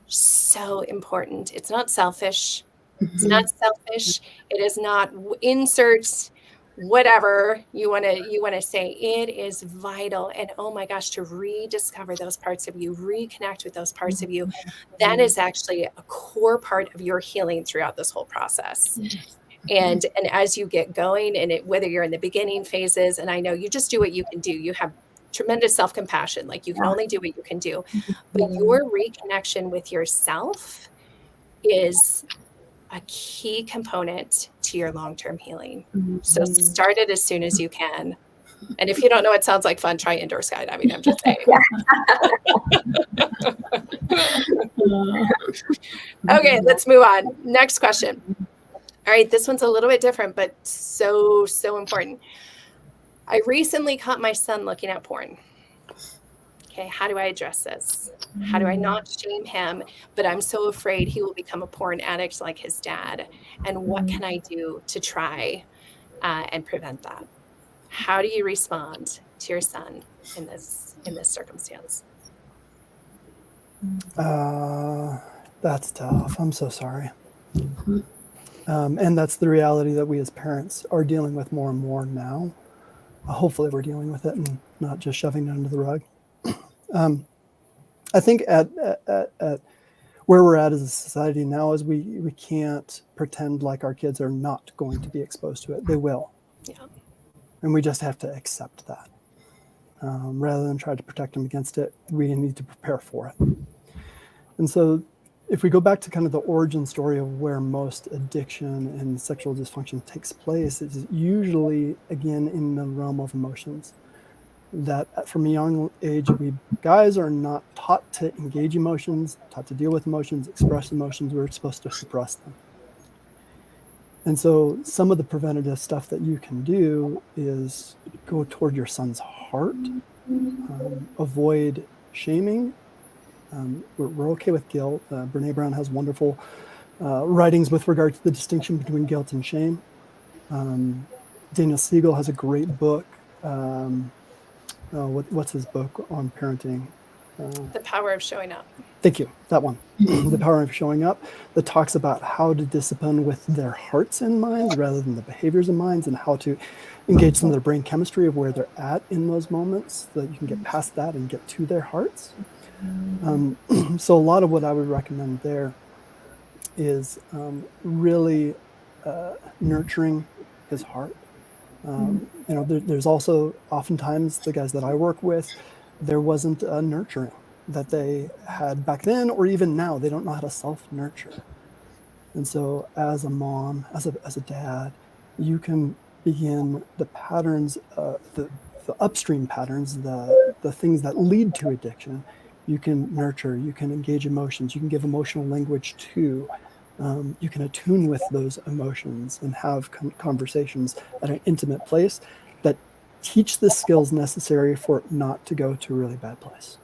so important. It's not selfish. It's not selfish. It is not insert whatever you want to say. It is vital. And oh my gosh, to rediscover those parts of you, reconnect with those parts of you, that is actually a core part of your healing throughout this whole process. And as you get going, and whether you're in the beginning phases, and I know you just do what you can do, you have tremendous self-compassion, like, you can only do what you can do, but your reconnection with yourself is a key component to your long-term healing. So start it as soon as you can. And if you don't know what sounds like fun, try indoor skydiving. I'm just saying. Okay, let's move on. Next question. All right, this one's a little bit different, but so important. I recently caught my son looking at porn. Okay, how do I address this? How do I not shame him, but I'm so afraid he will become a porn addict like his dad? And what can I do to try and prevent that? How do you respond to your son in this circumstance? That's tough. I'm so sorry. And that's the reality that we as parents are dealing with more and more now. Hopefully we're dealing with it and not just shoving it under the rug. I think where we're at as a society now is we can't pretend like our kids are not going to be exposed to it. They will. Yeah. And we just have to accept that. Rather than try to protect them against it, we need to prepare for it. And so if we go back to kind of the origin story of where most addiction and sexual dysfunction takes place, it's usually, again, in the realm of emotions. That from a young age, we guys are not taught to engage emotions, taught to deal with emotions, express emotions. We're supposed to suppress them. And so some of the preventative stuff that you can do is go toward your son's heart, avoid shaming. We're okay with guilt. Brene Brown has wonderful writings with regard to the distinction between guilt and shame. Daniel Siegel has a great book. What's his book on parenting? The Power of Showing Up. Thank you. That one, The Power of Showing Up, that talks about how to discipline with their hearts and minds rather than the behaviors and minds, and how to engage some of their brain chemistry of where they're at in those moments, so that you can get past that and get to their hearts. So a lot of what I would recommend there is really nurturing his heart. There's also oftentimes the guys that I work with, there wasn't a nurturing that they had back then, or even now. They don't know how to self-nurture. And so as a mom, as a dad, you can begin the patterns, the upstream patterns, the things that lead to addiction. You can nurture, you can engage emotions, you can give emotional language to, you can attune with those emotions and have conversations at an intimate place that teach the skills necessary for it not to go to a really bad place.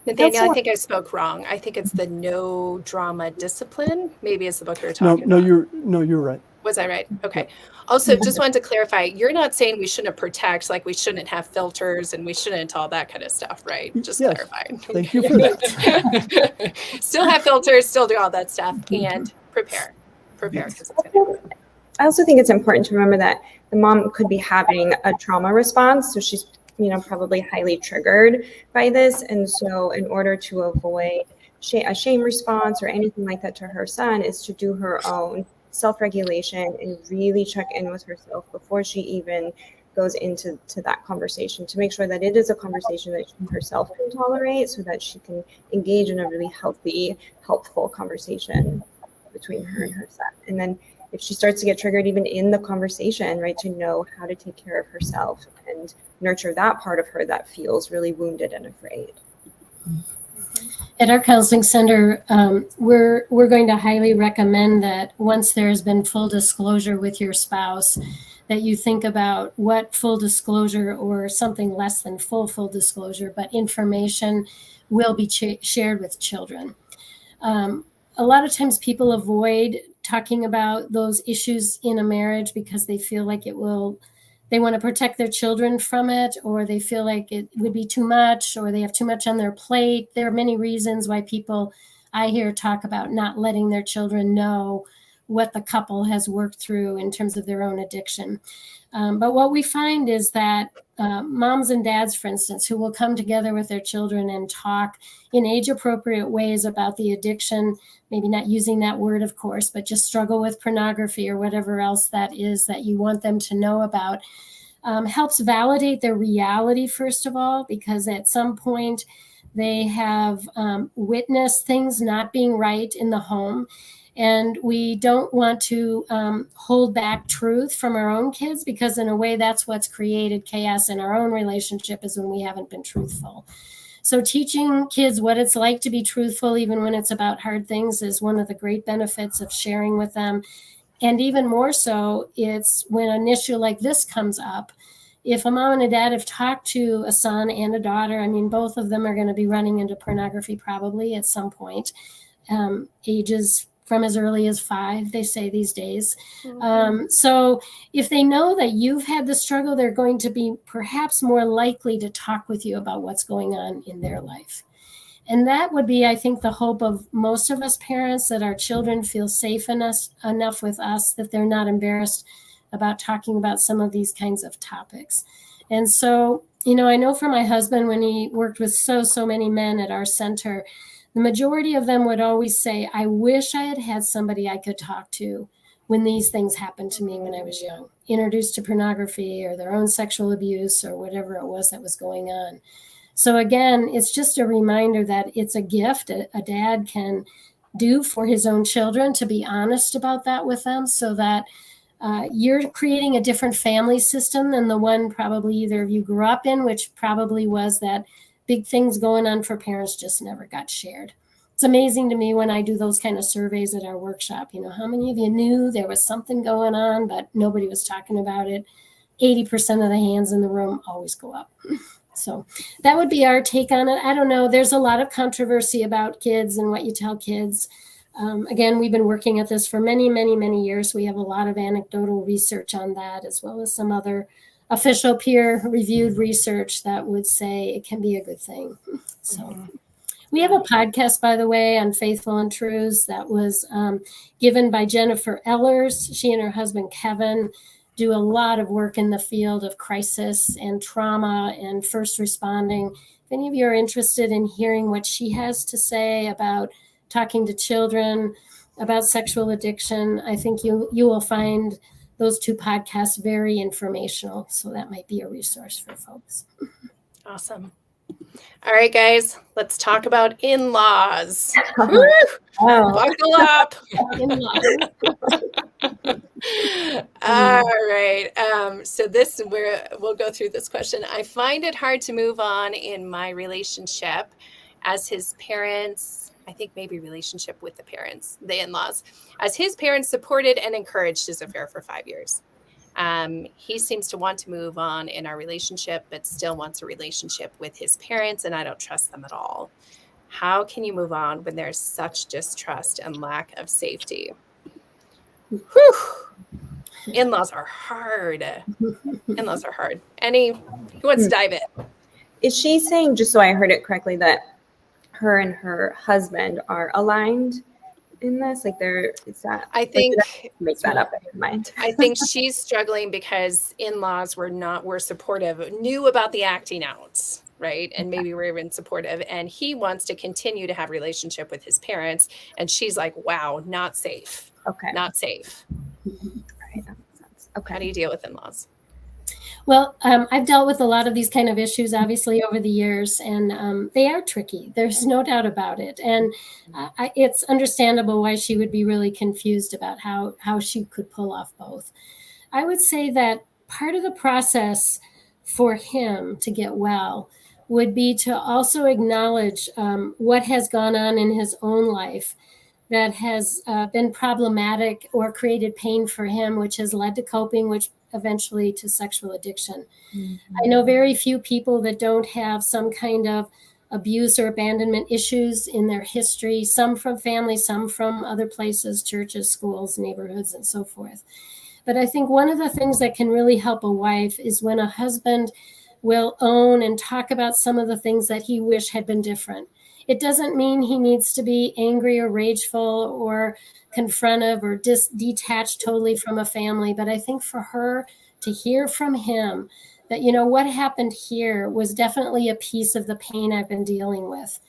Nathaniel, I think I spoke wrong. I think it's the No Drama Discipline. Maybe it's the book we were talking about. You're right. Was I right? Okay. Also, just wanted to clarify, you're not saying we shouldn't protect, like we shouldn't have filters and we shouldn't all that kind of stuff, right? Just yes. clarifying. Thank you for that. Still have filters, still do all that stuff, and prepare because it's going to happen. I also think it's important to remember that the mom could be having a trauma response, so she's probably highly triggered by this, and so in order to avoid a shame response or anything like that to her son, is to do her own self-regulation and really check in with herself before she even goes into that conversation, to make sure that it is a conversation that she herself can tolerate, so that she can engage in a really healthy, helpful conversation between her and her son. And then if she starts to get triggered even in the conversation, right, to know how to take care of herself and nurture that part of her that feels really wounded and afraid. At our counseling center, we're going to highly recommend that once there's been full disclosure with your spouse, that you think about what full disclosure, or something less than full disclosure, but information will be shared with children. A lot of times people avoid talking about those issues in a marriage because they feel like they want to protect their children from it, or they feel like it would be too much, or they have too much on their plate. There are many reasons why people I hear talk about not letting their children know what the couple has worked through in terms of their own addiction. But what we find is that moms and dads, for instance, who will come together with their children and talk in age-appropriate ways about the addiction, maybe not using that word, of course, but just struggle with pornography or whatever else that is that you want them to know about, helps validate their reality, first of all, because at some point they have witnessed things not being right in the home. And we don't want to hold back truth from our own kids, because in a way that's what's created chaos in our own relationship, is when we haven't been truthful. So teaching kids what it's like to be truthful, even when it's about hard things, is one of the great benefits of sharing with them. And even more so, it's when an issue like this comes up. If a mom and a dad have talked to a son and a daughter, I mean, both of them are going to be running into pornography probably at some point, ages from as early as 5, they say these days. So if they know that you've had the struggle, they're going to be perhaps more likely to talk with you about what's going on in their life. And that would be, I think, the hope of most of us parents, that our children feel safe enough with us that they're not embarrassed about talking about some of these kinds of topics. And so, I know for my husband, when he worked with so many men at our center, the majority of them would always say, I wish I had had somebody I could talk to when these things happened to me when I was young, introduced to pornography or their own sexual abuse or whatever it was that was going on. So again, it's just a reminder that it's a gift a dad can do for his own children, to be honest about that with them, so that you're creating a different family system than the one probably either of you grew up in, which probably was that big things going on for parents just never got shared. It's amazing to me when I do those kind of surveys at our workshop, how many of you knew there was something going on, but nobody was talking about it? 80% of the hands in the room always go up. So that would be our take on it. I don't know. There's a lot of controversy about kids and what you tell kids. Again, we've been working at this for many, many, many years. We have a lot of anecdotal research on that, as well as some other official peer-reviewed research that would say it can be a good thing. So we have a podcast, by the way, on Faithful and Truths that was given by Jennifer Ellers. She and her husband, Kevin, do a lot of work in the field of crisis and trauma and first responding. If any of you are interested in hearing what she has to say about talking to children about sexual addiction, I think you will find those two podcasts very informational. So that might be a resource for folks. Awesome. All right, guys, let's talk about in-laws. Buckle up. All right. So we'll go through this question. I find it hard to move on in my relationship as his parents, I think maybe relationship with the parents, the in-laws, as his parents supported and encouraged his affair for 5 years. He seems to want to move on in our relationship, but still wants a relationship with his parents, and I don't trust them at all. How can you move on when there's such distrust and lack of safety? Whew. In-laws are hard. In-laws are hard. Who wants to dive in? Is she saying, just so I heard it correctly, that her and her husband are aligned in this? Like I think make that up in your mind. I think she's struggling because in-laws were supportive, knew about the acting outs, right? And maybe were even supportive. And he wants to continue to have relationship with his parents. And she's like, wow, not safe. Okay. Not safe. All right, that makes sense. Okay. How do you deal with in-laws? Well, I've dealt with a lot of these kind of issues, obviously, over the years, and they are tricky. There's no doubt about it. And it's understandable why she would be really confused about how she could pull off both. I would say that part of the process for him to get well would be to also acknowledge what has gone on in his own life that has been problematic or created pain for him, which has led to coping, which eventually to sexual addiction. Mm-hmm. I know very few people that don't have some kind of abuse or abandonment issues in their history, some from family, some from other places, churches, schools, neighborhoods, and so forth. But I think one of the things that can really help a wife is when a husband will own and talk about some of the things that he wished had been different. It doesn't mean he needs to be angry or rageful or confrontive or detached totally from a family. But I think for her to hear from him that, what happened here was definitely a piece of the pain I've been dealing with.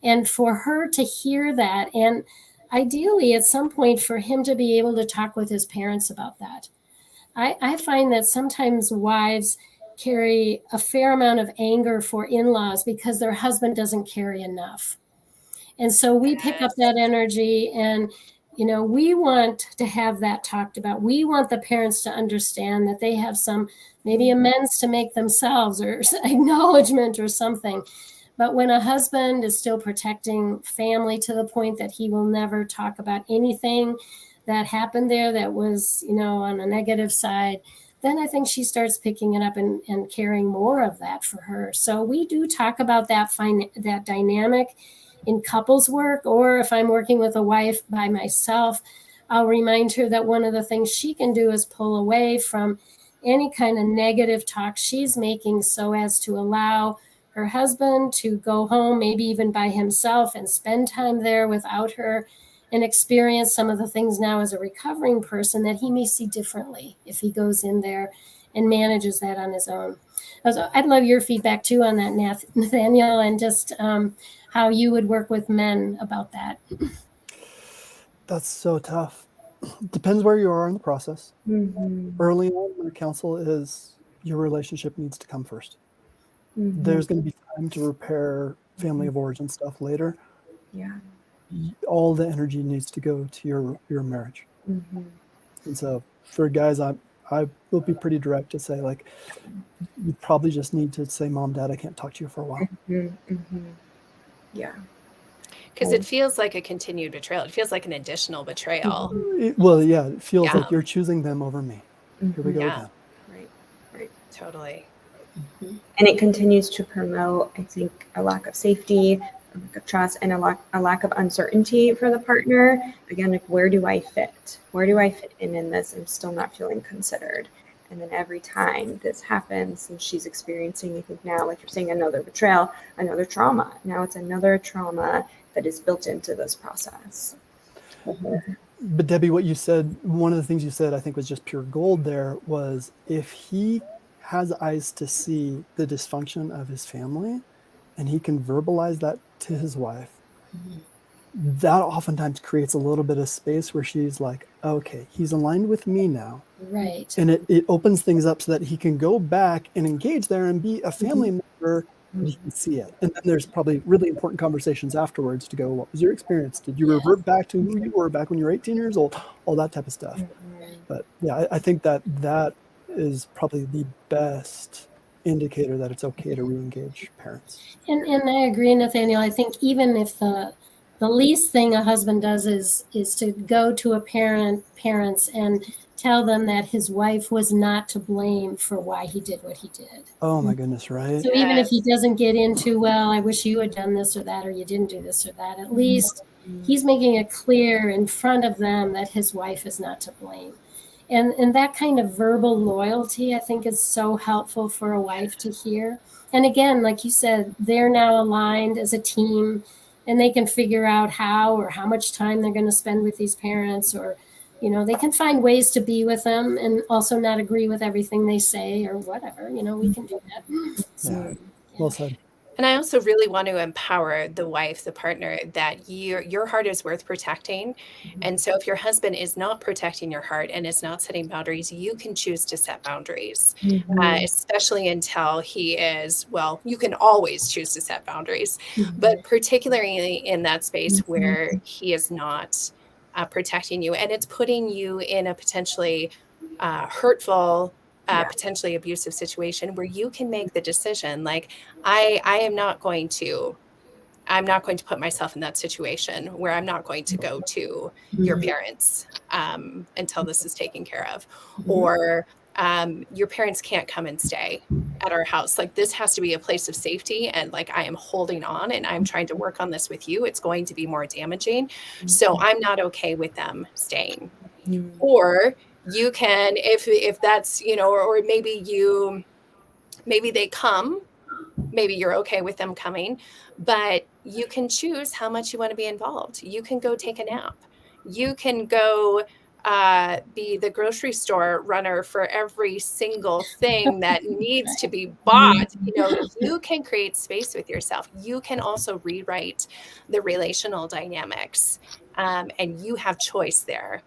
And for her to hear that, and ideally at some point for him to be able to talk with his parents about that. I find that sometimes wives carry a fair amount of anger for in-laws because their husband doesn't carry enough. And so we pick up that energy and, we want to have that talked about. We want the parents to understand that they have some maybe amends to make themselves or acknowledgement or something. But when a husband is still protecting family to the point that he will never talk about anything that happened there that was, on a negative side, then I think she starts picking it up and carrying more of that for her. So we do talk about that dynamic in couples work, or if I'm working with a wife by myself, I'll remind her that one of the things she can do is pull away from any kind of negative talk she's making so as to allow her husband to go home, maybe even by himself, and spend time there without her and experience some of the things now as a recovering person that he may see differently if he goes in there and manages that on his own. I'd love your feedback too on that, Nathaniel, and just how you would work with men about that. That's so tough. Depends where you are in the process. Mm-hmm. Early on, my counsel is your relationship needs to come first. Mm-hmm. There's going to be time to repair family of origin stuff later. Yeah. All the energy needs to go to your marriage. Mm-hmm. And so for guys, I will be pretty direct to say, like, you probably just need to say, Mom, Dad, I can't talk to you for a while. Mm-hmm. Mm-hmm. Yeah. Because it feels like a continued betrayal. It feels like an additional betrayal. Well, yeah, it feels Yeah. like you're choosing them over me. Here we go Yeah. again. Right. Right. Totally. And it continues to promote, I think, a lack of safety, a lack of trust, and a lack of uncertainty for the partner. Again, like, where do I fit? Where do I fit in this? I'm still not feeling considered. And then every time this happens, and she's experiencing, I think now, like you're saying, another betrayal, another trauma. Now it's another trauma that is built into this process. But Debbie, what you said, one of the things you said, I think was just pure gold there, was if he has eyes to see the dysfunction of his family and he can verbalize that to his wife, that oftentimes creates a little bit of space where she's like, okay, he's aligned with me now. Right. And it opens things up so that he can go back and engage there and be a family member, and he can see it. And then there's probably really important conversations afterwards to go, what was your experience? Did you revert back to who you were back when you were 18 years old? All that type of stuff. But yeah, I think that is probably the best indicator that it's okay to re-engage parents. And I agree, Nathaniel. I think even if the least thing a husband does is to go to parents and tell them that his wife was not to blame for why he did what he did. Oh my goodness, right? So even if he doesn't get into, well, I wish you had done this or that, or you didn't do this or that, at least he's making it clear in front of them that his wife is not to blame. And that kind of verbal loyalty, I think, is so helpful for a wife to hear. And again, like you said, they're now aligned as a team, and they can figure out how or how much time they're going to spend with these parents, or, you know, they can find ways to be with them and also not agree with everything they say or whatever. You know, we can do that. So, Yeah. Well said. And I also really want to empower the wife, the partner, that your heart is worth protecting. And so if your husband is not protecting your heart and is not setting boundaries, you can choose to set boundaries, especially until he is, well, you can always choose to set boundaries, but particularly in that space where he is not protecting you, and it's putting you in a potentially hurtful, potentially abusive situation where you can make the decision, like, I am not going to, I'm not going to put myself in that situation where I'm not going to go to your parents until this is taken care of, or your parents can't come and stay at our house. Like, this has to be a place of safety, and like, I am holding on and I'm trying to work on this with you. It's going to be more damaging, so I'm not okay with them staying. Or you can, if that's, you know, or maybe they come, maybe you're okay with them coming, but you can choose how much you want to be involved. You can go take a nap. You can go be the grocery store runner for every single thing that needs to be bought. You know, you can create space with yourself. You can also rewrite the relational dynamics, and you have choice there.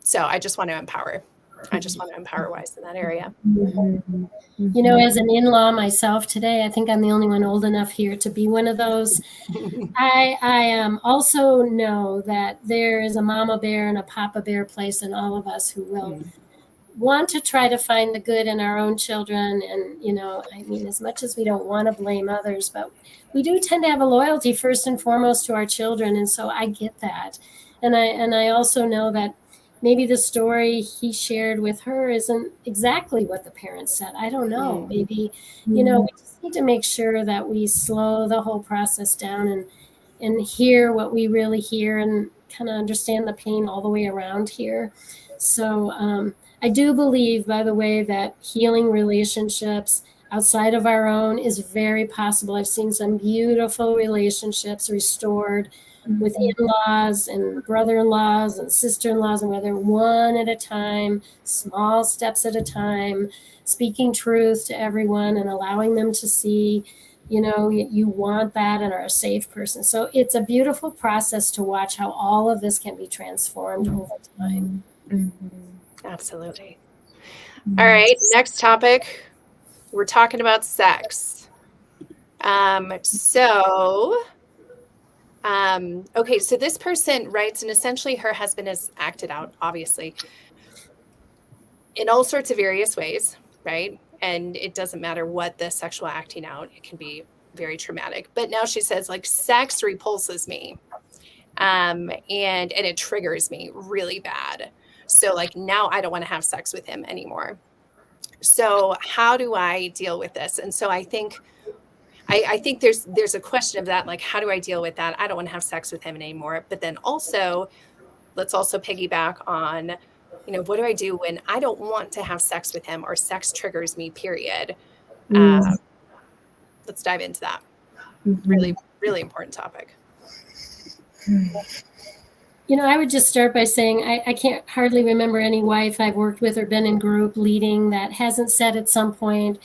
So I just want to empower. I just want to empower Wise in that area. You know, as an in-law myself today, I think I'm the only one old enough here to be one of those. I also know that there is a mama bear and a papa bear place in all of us who will want to try to find the good in our own children. And, you know, I mean, as much as we don't want to blame others, but we do tend to have a loyalty first and foremost to our children. And so I get that. And I also know that maybe the story he shared with her isn't exactly what the parents said. I don't know. Maybe, you know, we just need to make sure that we slow the whole process down and hear what we really hear and kind of understand the pain all the way around here. So I do believe, by the way, that healing relationships outside of our own is very possible. I've seen some beautiful relationships restored with in-laws and brother-in-laws and sister-in-laws, and whether one at a time, small steps at a time, speaking truth to everyone and allowing them to see you want that and are a safe person. So it's a beautiful process to watch how all of this can be transformed over time. Absolutely. All right, next topic. We're talking about sex. Okay, so this person writes, and essentially her husband has acted out, obviously, in all sorts of various ways, right? And it doesn't matter what the sexual acting out, it can be very traumatic. But now she says, like, sex repulses me. And it triggers me really bad. So like now I don't want to have sex with him anymore. So how do I deal with this? And so I think there's a question of that, like, how do I deal with that? I don't want to have sex with him anymore. But then also, let's also piggyback on, what do I do when I don't want to have sex with him or sex triggers me, period? Let's dive into that. Really, really important topic. I would just start by saying I can't hardly remember any wife I've worked with or been in group leading that hasn't said at some point,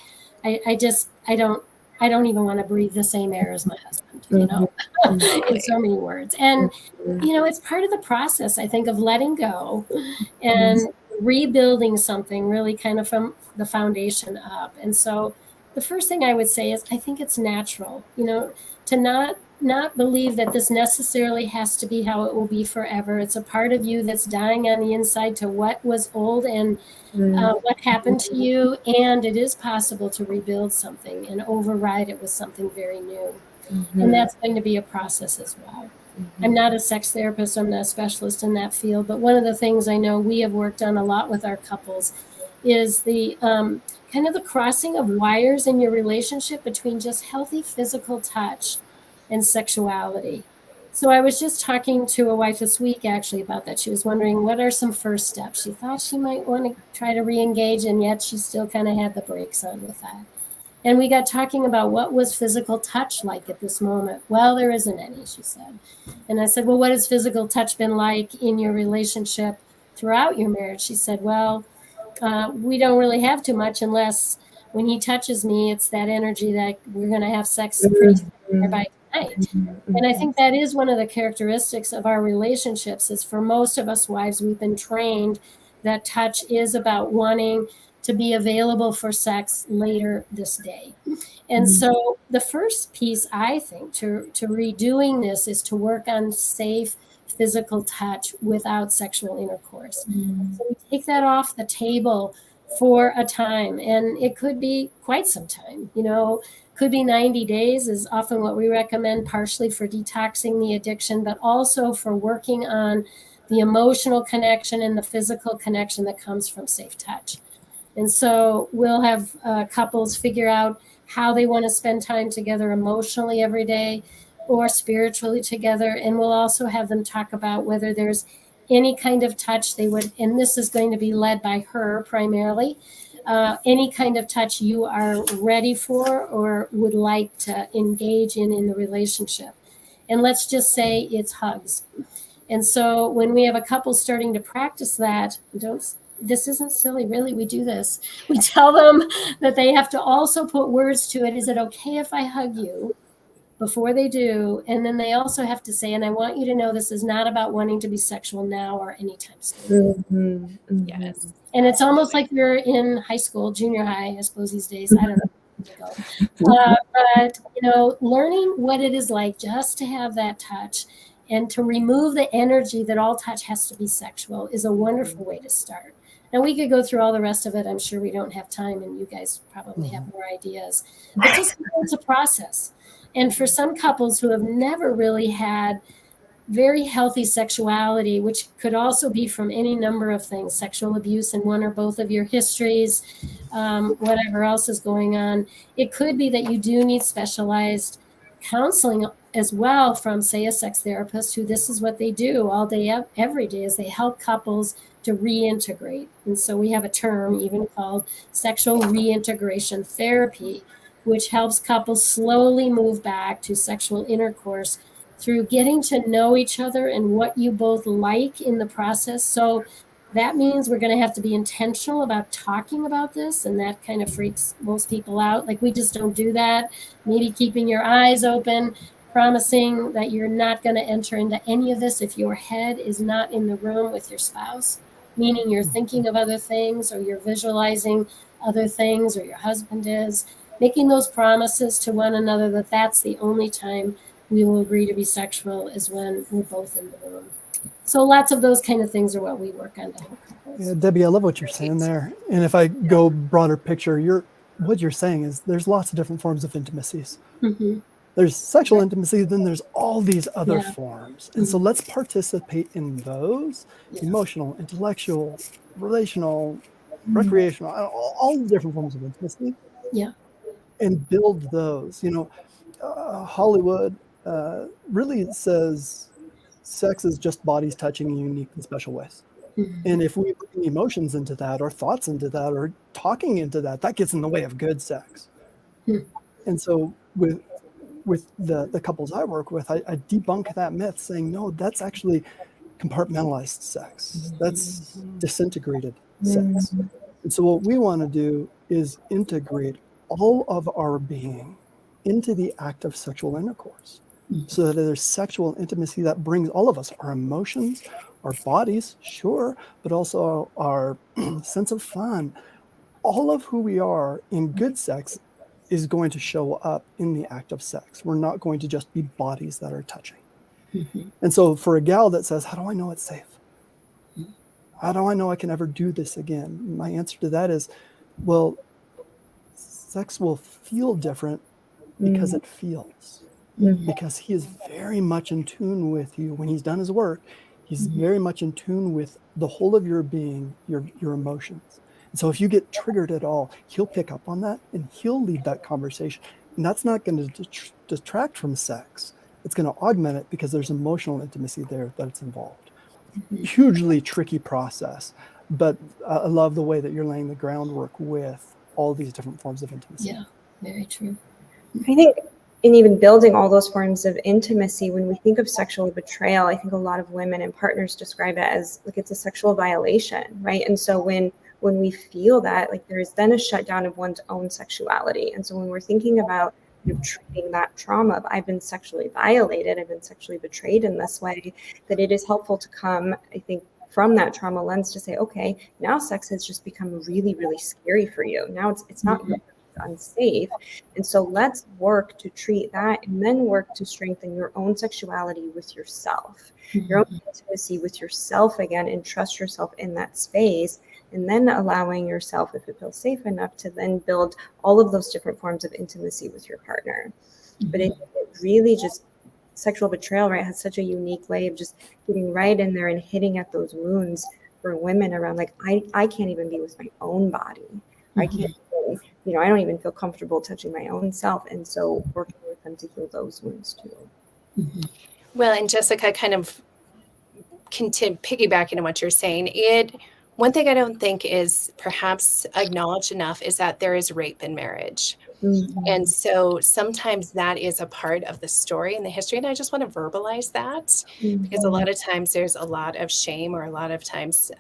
I don't even want to breathe the same air as my husband, in so many words. And, it's part of the process, I think, of letting go and rebuilding something really kind of from the foundation up. And so the first thing I would say is I think it's natural, to not believe that this necessarily has to be how it will be forever. It's a part of you that's dying on the inside to what was old and what happened to you. And it is possible to rebuild something and override it with something very new. And that's going to be a process as well. I'm not a sex therapist. I'm not a specialist in that field. But one of the things I know we have worked on a lot with our couples is the kind of the crossing of wires in your relationship between just healthy physical touch and sexuality. So I was just talking to a wife this week actually about that. She was wondering what are some first steps. She thought she might want to try to re-engage, and yet she still kind of had the brakes on with that. And we got talking about what was physical touch like at this moment. Well, there isn't any, she said. And I said, well, what has physical touch been like in your relationship throughout your marriage? She said, well, we don't really have too much unless when he touches me, it's that energy that we're going to have sex pretty soon by tonight. And I think that is one of the characteristics of our relationships is for most of us wives, we've been trained that touch is about wanting to be available for sex later this day. And so the first piece, I think, to redoing this is to work on safe physical touch without sexual intercourse. So we take that off the table for a time, and it could be quite some time, could be 90 days is often what we recommend, partially for detoxing the addiction, but also for working on the emotional connection and the physical connection that comes from safe touch. And so we'll have couples figure out how they want to spend time together emotionally every day or spiritually together. And we'll also have them talk about whether there's any kind of touch they would, and this is going to be led by her primarily, any kind of touch you are ready for or would like to engage in the relationship. And let's just say it's hugs. And so when we have a couple starting to practice that, this isn't silly, really, we do this. We tell them that they have to also put words to it. Is it okay if I hug you? Before they do. And then they also have to say, and I want you to know this is not about wanting to be sexual now or anytime soon. Yes. And it's almost like you're in high school, junior high, I suppose these days. I don't know. But, learning what it is like just to have that touch and to remove the energy that all touch has to be sexual is a wonderful way to start. Now, we could go through all the rest of it. I'm sure we don't have time, and you guys probably have more ideas. But just it's a process. And for some couples who have never really had very healthy sexuality, which could also be from any number of things, sexual abuse in one or both of your histories, whatever else is going on, it could be that you do need specialized counseling as well from, say, a sex therapist who this is what they do all day, every day, is they help couples to reintegrate. And so we have a term even called sexual reintegration therapy, which helps couples slowly move back to sexual intercourse through getting to know each other and what you both like in the process. So That means we're going to have to be intentional about talking about this, and that kind of freaks most people out. Like, we just don't do that. Maybe keeping your eyes open, promising that you're not going to enter into any of this if your head is not in the room with your spouse, meaning you're thinking of other things or you're visualizing other things, or your husband is. Making those promises to one another that that's the only time we will agree to be sexual is when we're both in the room. So lots of those kind of things are what we work on to help couples. Yeah, Debbie, I love what you're saying there. And if I go broader picture, what you're saying is there's lots of different forms of intimacies. Mm-hmm. There's sexual intimacy, then there's all these other Yeah. forms. And so let's participate in those, emotional, intellectual, relational, recreational, all the different forms of intimacy. Yeah. And build those. Hollywood really says sex is just bodies touching in unique and special ways. Mm-hmm. And if we bring emotions into that, or thoughts into that, or talking into that, that gets in the way of good sex. And so with the couples I work with, I debunk that myth, saying, no, that's actually compartmentalized sex. That's disintegrated sex. And so what we want to do is integrate all of our being into the act of sexual intercourse, so that there's sexual intimacy that brings all of us, our emotions, our bodies, sure, but also our sense of fun. All of who we are in good sex is going to show up in the act of sex. We're not going to just be bodies that are touching. And so for a gal that says, how do I know it's safe? How do I know I can ever do this again? My answer to that is, well, sex will feel different because it feels. Because he is very much in tune with you. When he's done his work, he's very much in tune with the whole of your being, your emotions. And so if you get triggered at all, he'll pick up on that and he'll lead that conversation. And that's not going to detract from sex. It's going to augment it because there's emotional intimacy there that's involved. Hugely tricky process, but I love the way that you're laying the groundwork with all these different forms of intimacy. Yeah, very true. I think in even building all those forms of intimacy, when we think of sexual betrayal, I think a lot of women and partners describe it as like it's a sexual violation, right? And so when we feel that, like, there is then a shutdown of one's own sexuality. And so when we're thinking about treating that trauma of I've been sexually violated, I've been sexually betrayed in this way, that it is helpful to come, I think, from that trauma lens to say, okay, now sex has just become really, really scary for you. Now it's not unsafe. And so let's work to treat that and then work to strengthen your own sexuality with yourself, your own intimacy with yourself again, and trust yourself in that space. And then allowing yourself, if it feels safe enough, to then build all of those different forms of intimacy with your partner. But it really just, sexual betrayal, right, has such a unique way of just getting right in there and hitting at those wounds for women around, like, I can't even be with my own body. I can't even, I don't even feel comfortable touching my own self. And so working with them to heal those wounds too. Well, and Jessica, kind of piggybacking on what you're saying, one thing I don't think is perhaps acknowledged enough is that there is rape in marriage. And so sometimes that is a part of the story and the history. And I just want to verbalize that because a lot of times there's a lot of shame, or a lot of times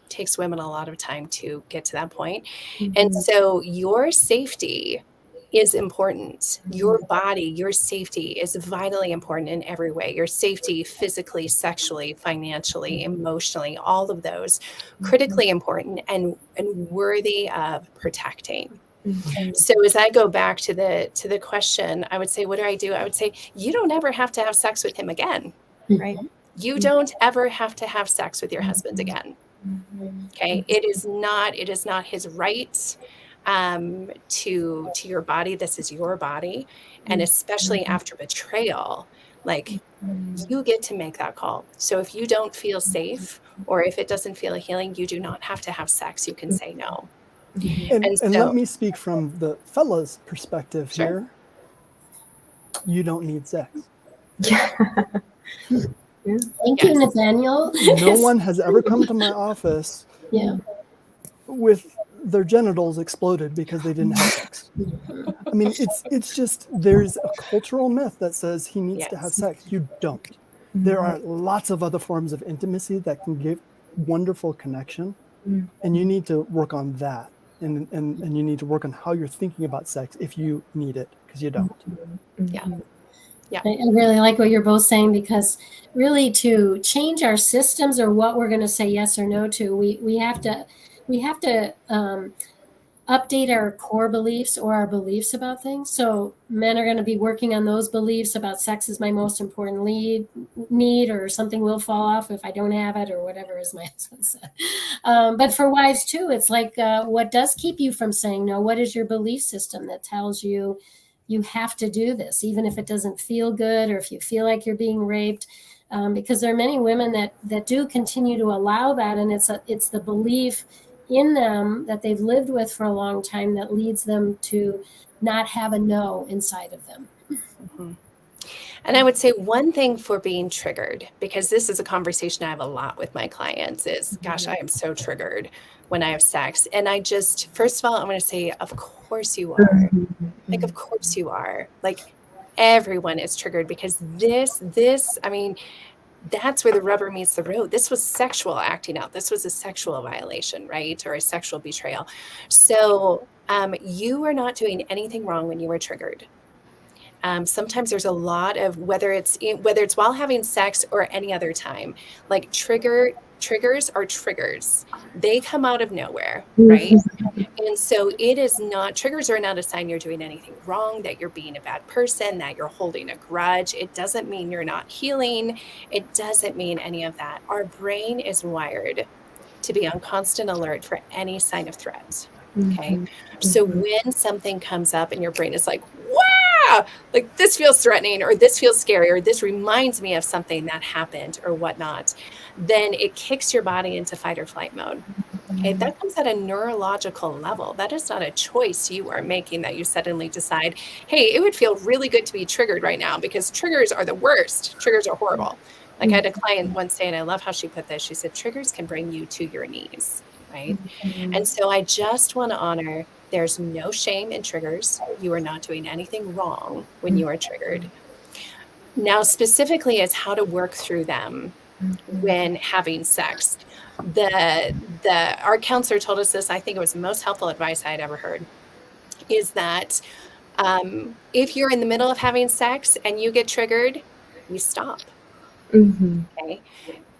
takes women a lot of time to get to that point. And so your safety is important. Your body, your safety is vitally important in every way. Your safety physically, sexually, financially, emotionally, all of those critically important and worthy of protecting. So as I go back to the question, I would say, what do? I would say, you don't ever have to have sex with him again. Right. You don't ever have to have sex with your husband again. Okay. It is not his right to your body. This is your body. And especially after betrayal, like, you get to make that call. So if you don't feel safe, or if it doesn't feel healing, you do not have to have sex. You can say no. And let me speak from the fella's perspective here. You don't need sex. Thank you, Nathaniel. No one has ever come to my office with their genitals exploded because they didn't have sex. I mean, it's just, there's a cultural myth that says he needs to have sex. You don't. There are lots of other forms of intimacy that can wonderful connection, and you need to work on that. And you need to work on how you're thinking about sex if you need it, because you don't. Yeah. Yeah. I really like what you're both saying, because really to change our systems or what we're going to say yes or no to, we have to update our core beliefs or our beliefs about things. So men are going to be working on those beliefs about sex is my most important need, or something will fall off if I don't have it, or whatever, as my husband said. But for wives too, it's like, what does keep you from saying no? What is your belief system that tells you you have to do this, even if it doesn't feel good, or if you feel like you're being raped? Because there are many women that do continue to allow that, and it's the belief in them that they've lived with for a long time that leads them to not have a no inside of them. Mm-hmm. And I would say one thing for being triggered, because this is a conversation I have a lot with my clients, is, gosh, I am so triggered when I have sex. And I just, first of all, I'm going to say, of course you are. Like, of course you are. Like, everyone is triggered, because this, I mean, that's where the rubber meets the road. This was sexual acting out. This was a sexual violation, right? Or a sexual betrayal. So you were not doing anything wrong when you were triggered. Sometimes there's a lot of, whether it's while having sex or any other time, like triggers are triggers. They come out of nowhere, right? And so triggers are not a sign you're doing anything wrong, that you're being a bad person, that you're holding a grudge. It doesn't mean you're not healing. It doesn't mean any of that. Our brain is wired to be on constant alert for any sign of threat. Okay. So when something comes up and your brain is like, wow, like this feels threatening, or this feels scary, or this reminds me of something that happened, or whatnot, then it kicks your body into fight or flight mode. Okay, that comes at a neurological level. That is not a choice you are making, that you suddenly decide, hey, it would feel really good to be triggered right now, because triggers are the worst. Triggers are horrible. Like, I had a client once say, and I love how she put this, she said, triggers can bring you to your knees, right? And so I just want to honor, there's no shame in triggers. You are not doing anything wrong when you are triggered. Now, specifically, is how to work through them when having sex. Our counselor told us this, I think it was the most helpful advice I had ever heard, is that if you're in the middle of having sex and you get triggered, you stop. Okay.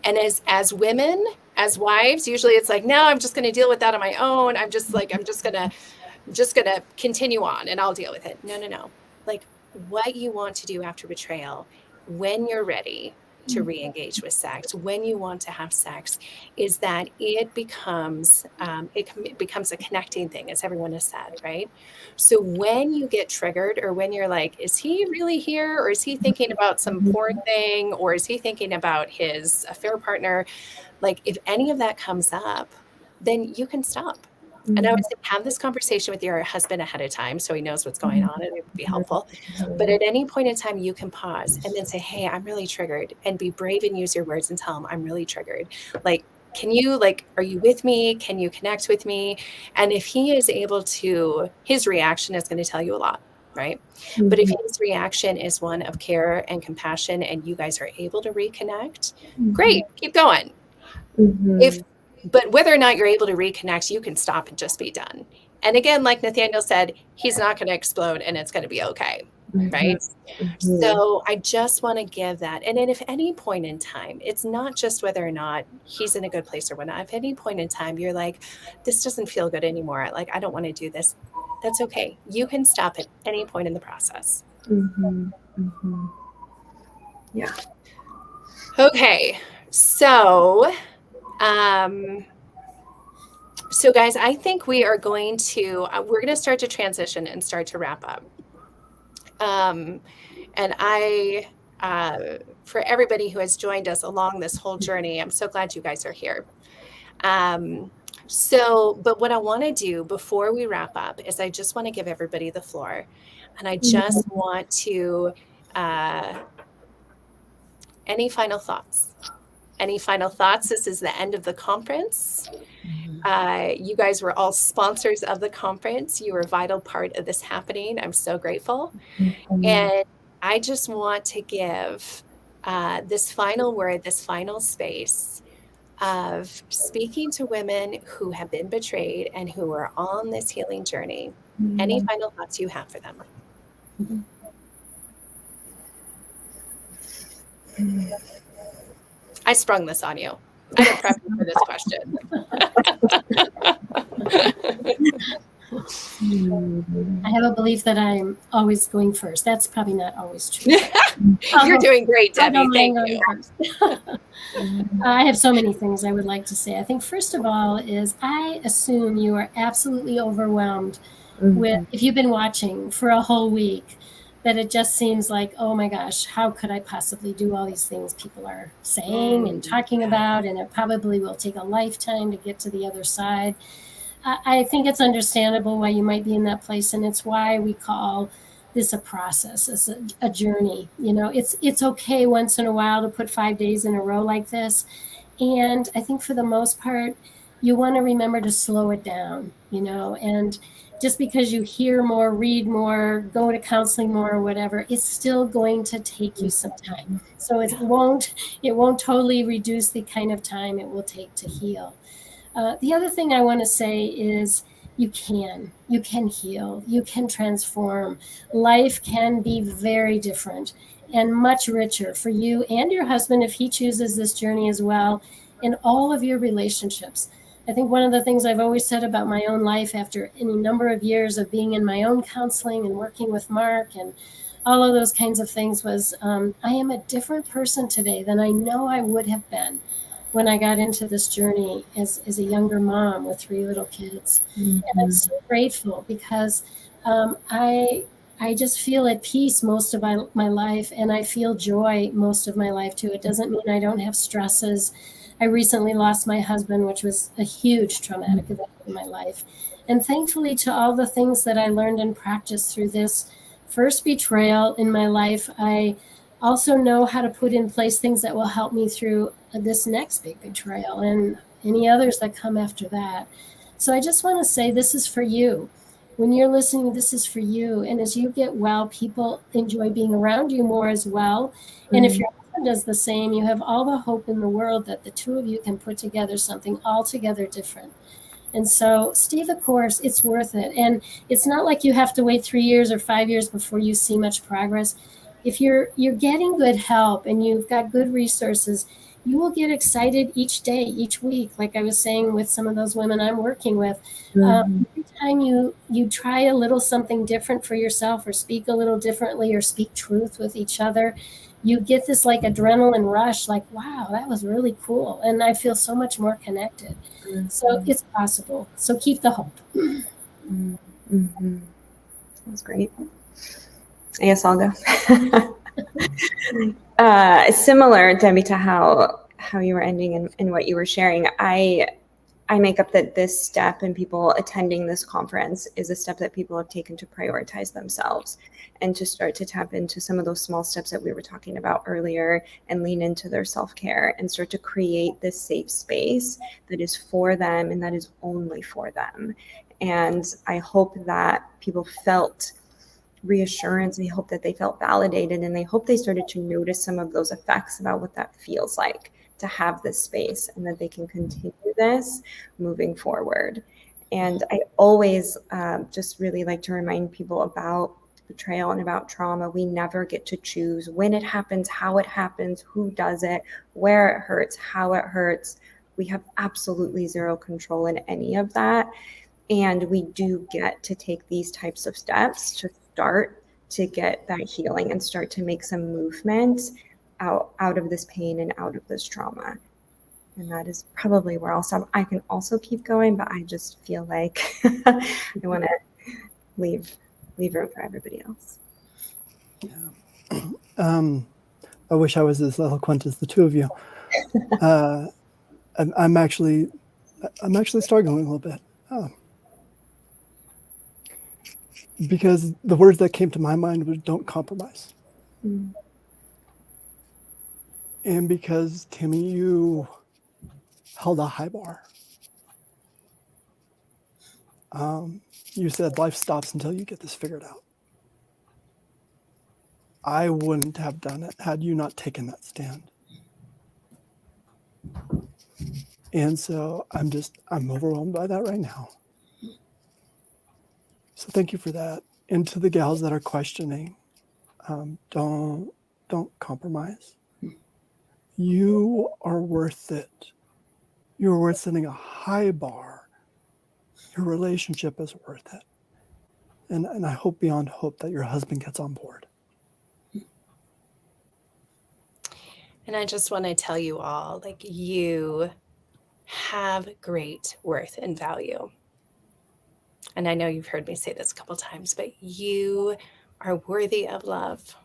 And as women, as wives, usually it's like, no, I'm just going to deal with that on my own. I'm just going to continue on and I'll deal with it. No. Like, what you want to do after betrayal, when you're ready to re-engage with sex, when you want to have sex, is that it becomes a connecting thing, as everyone has said, right? So when you get triggered, or when you're like, is he really here, or is he thinking about some porn thing, or is he thinking about his affair partner, like, if any of that comes up, then you can stop. And I would say, have this conversation with your husband ahead of time, so he knows what's going on, and it would be helpful. But at any point in time, you can pause and then say, hey, I'm really triggered, and be brave and use your words and tell him, I'm really triggered. Like, are you with me? Can you connect with me? And if he is able to, his reaction is going to tell you a lot, right? But if his reaction is one of care and compassion, and you guys are able to reconnect, great, keep going. But whether or not you're able to reconnect, you can stop and just be done. And again, like Nathaniel said, he's not going to explode, and it's going to be okay, right? So I just want to give that. And then if any point in time, it's not just whether or not he's in a good place or whatnot. If any point in time you're like, this doesn't feel good anymore, like, I don't want to do this, that's okay. You can stop at any point in the process. Yeah. Okay. So guys, I think we're going to start to transition and start to wrap up. And for everybody who has joined us along this whole journey, I'm so glad you guys are here. But what I want to do before we wrap up is I just want to give everybody the floor, and I just want to, any final thoughts? Any final thoughts? This is the end of the conference. You guys were all sponsors of the conference. You were a vital part of this happening. I'm so grateful. And I just want to give this final word, this final space of speaking to women who have been betrayed and who are on this healing journey. Any final thoughts you have for them? I sprung this on you. I didn't prep you for this question. I have a belief that I'm always going first. That's probably not always true. You're doing great, Debbie. Thank you. I have so many things I would like to say. I think first of all is I assume you are absolutely overwhelmed with, if you've been watching for a whole week, that it just seems like, oh my gosh, how could I possibly do all these things people are saying and talking about? And it probably will take a lifetime to get to the other side. I think it's understandable why you might be in that place. And it's why we call this a process, it's a journey. You know, it's okay once in a while to put 5 days in a row like this. And I think for the most part, you want to remember to slow it down, you know, and just because you hear more, read more, go to counseling more or whatever, it's still going to take you some time. So it won't totally reduce the kind of time it will take to heal. The other thing I want to say is you can heal, you can transform. Life can be very different and much richer for you and your husband if he chooses this journey as well, in all of your relationships. I think one of the things I've always said about my own life after any number of years of being in my own counseling and working with Mark and all of those kinds of things was I am a different person today than I know I would have been when I got into this journey as a younger mom with 3 little kids. And I'm so grateful because I just feel at peace most of my life, and I feel joy most of my life too. It doesn't mean I don't have stresses. I recently lost my husband, which was a huge traumatic event in my life. And thankfully to all the things that I learned and practiced through this first betrayal in my life, I also know how to put in place things that will help me through this next big betrayal and any others that come after that. So I just want to say this is for you. When you're listening, this is for you. And as you get well, people enjoy being around you more as well. And if your husband does the same, you have all the hope in the world that the two of you can put together something altogether different. And so stay the course. It's worth it. And it's not like you have to wait 3 years or 5 years before you see much progress. If you're getting good help and you've got good resources, you will get excited each day, each week. Like I was saying with some of those women I'm working with, every time you try a little something different for yourself or speak a little differently or speak truth with each other, you get this like adrenaline rush, like, wow, that was really cool. And I feel so much more connected. So it's possible. So keep the hope. That's great. I guess I'll go. Similar, Debbie, to how you were ending and what you were sharing, I make up that this step and people attending this conference is a step that people have taken to prioritize themselves and to start to tap into some of those small steps that we were talking about earlier and lean into their self-care and start to create this safe space that is for them and that is only for them. And I hope that people felt reassurance. I hope that they felt validated, and I hope they started to notice some of those effects about what that feels like to have this space, and that they can continue this moving forward. And I always just really like to remind people about betrayal and about trauma. We never get to choose when it happens, how it happens, who does it, where it hurts, how it hurts. We have absolutely zero control in any of that. And we do get to take these types of steps to start to get that healing and start to make some movement out of this pain and out of this trauma. And that is probably where I'll stop. I can also keep going, but I just feel like I want to leave room for everybody else. Yeah. I wish I was as eloquent as the two of you. I'm actually struggling a little bit. Because the words that came to my mind was don't compromise. And because, Timmy, you held a high bar. You said life stops until you get this figured out. I wouldn't have done it had you not taken that stand. And so I'm overwhelmed by that right now. So thank you for that. And to the gals that are questioning, don't compromise. You are worth it. You're worth setting a high bar. Your relationship is worth it. And I hope beyond hope that your husband gets on board. And I just want to tell you all, like, you have great worth and value. And I know you've heard me say this a couple times, but you are worthy of love.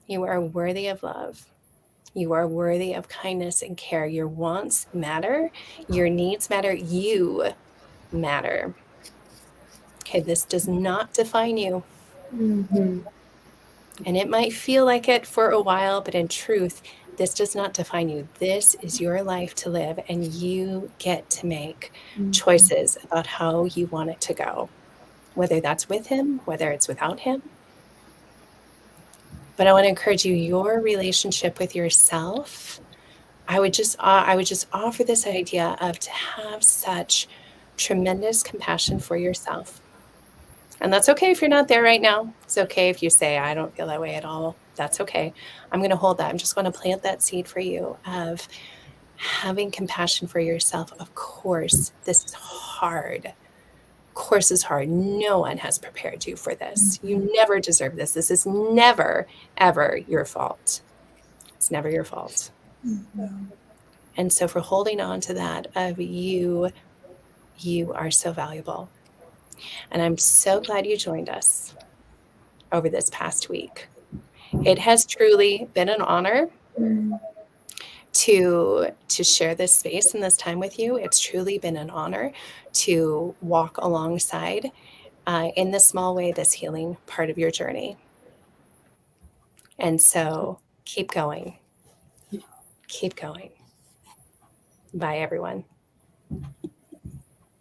You are worthy of love. You are worthy of kindness and care. Your wants matter. Your needs matter. You matter. Okay, this does not define you. Mhm. And it might feel like it for a while, but in truth, this does not define you. This is your life to live, and you get to make choices about how you want it to go, whether that's with him, whether it's without him. But I want to encourage you, your relationship with yourself. I would just offer this idea of to have such tremendous compassion for yourself. And that's okay if you're not there right now. It's okay if you say, I don't feel that way at all. That's okay. I'm going to hold that. I'm just going to plant that seed for you of having compassion for yourself. Of course, this is hard. Of course, it's hard. No one has prepared you for this. You never deserve this. This is never, ever your fault. It's never your fault. And so for holding on to that of you are so valuable. And I'm so glad you joined us over this past week. It has truly been an honor to share this space and this time with you. It's truly been an honor to walk alongside in this small way, this healing part of your journey. And so keep going. Keep going. Bye, everyone.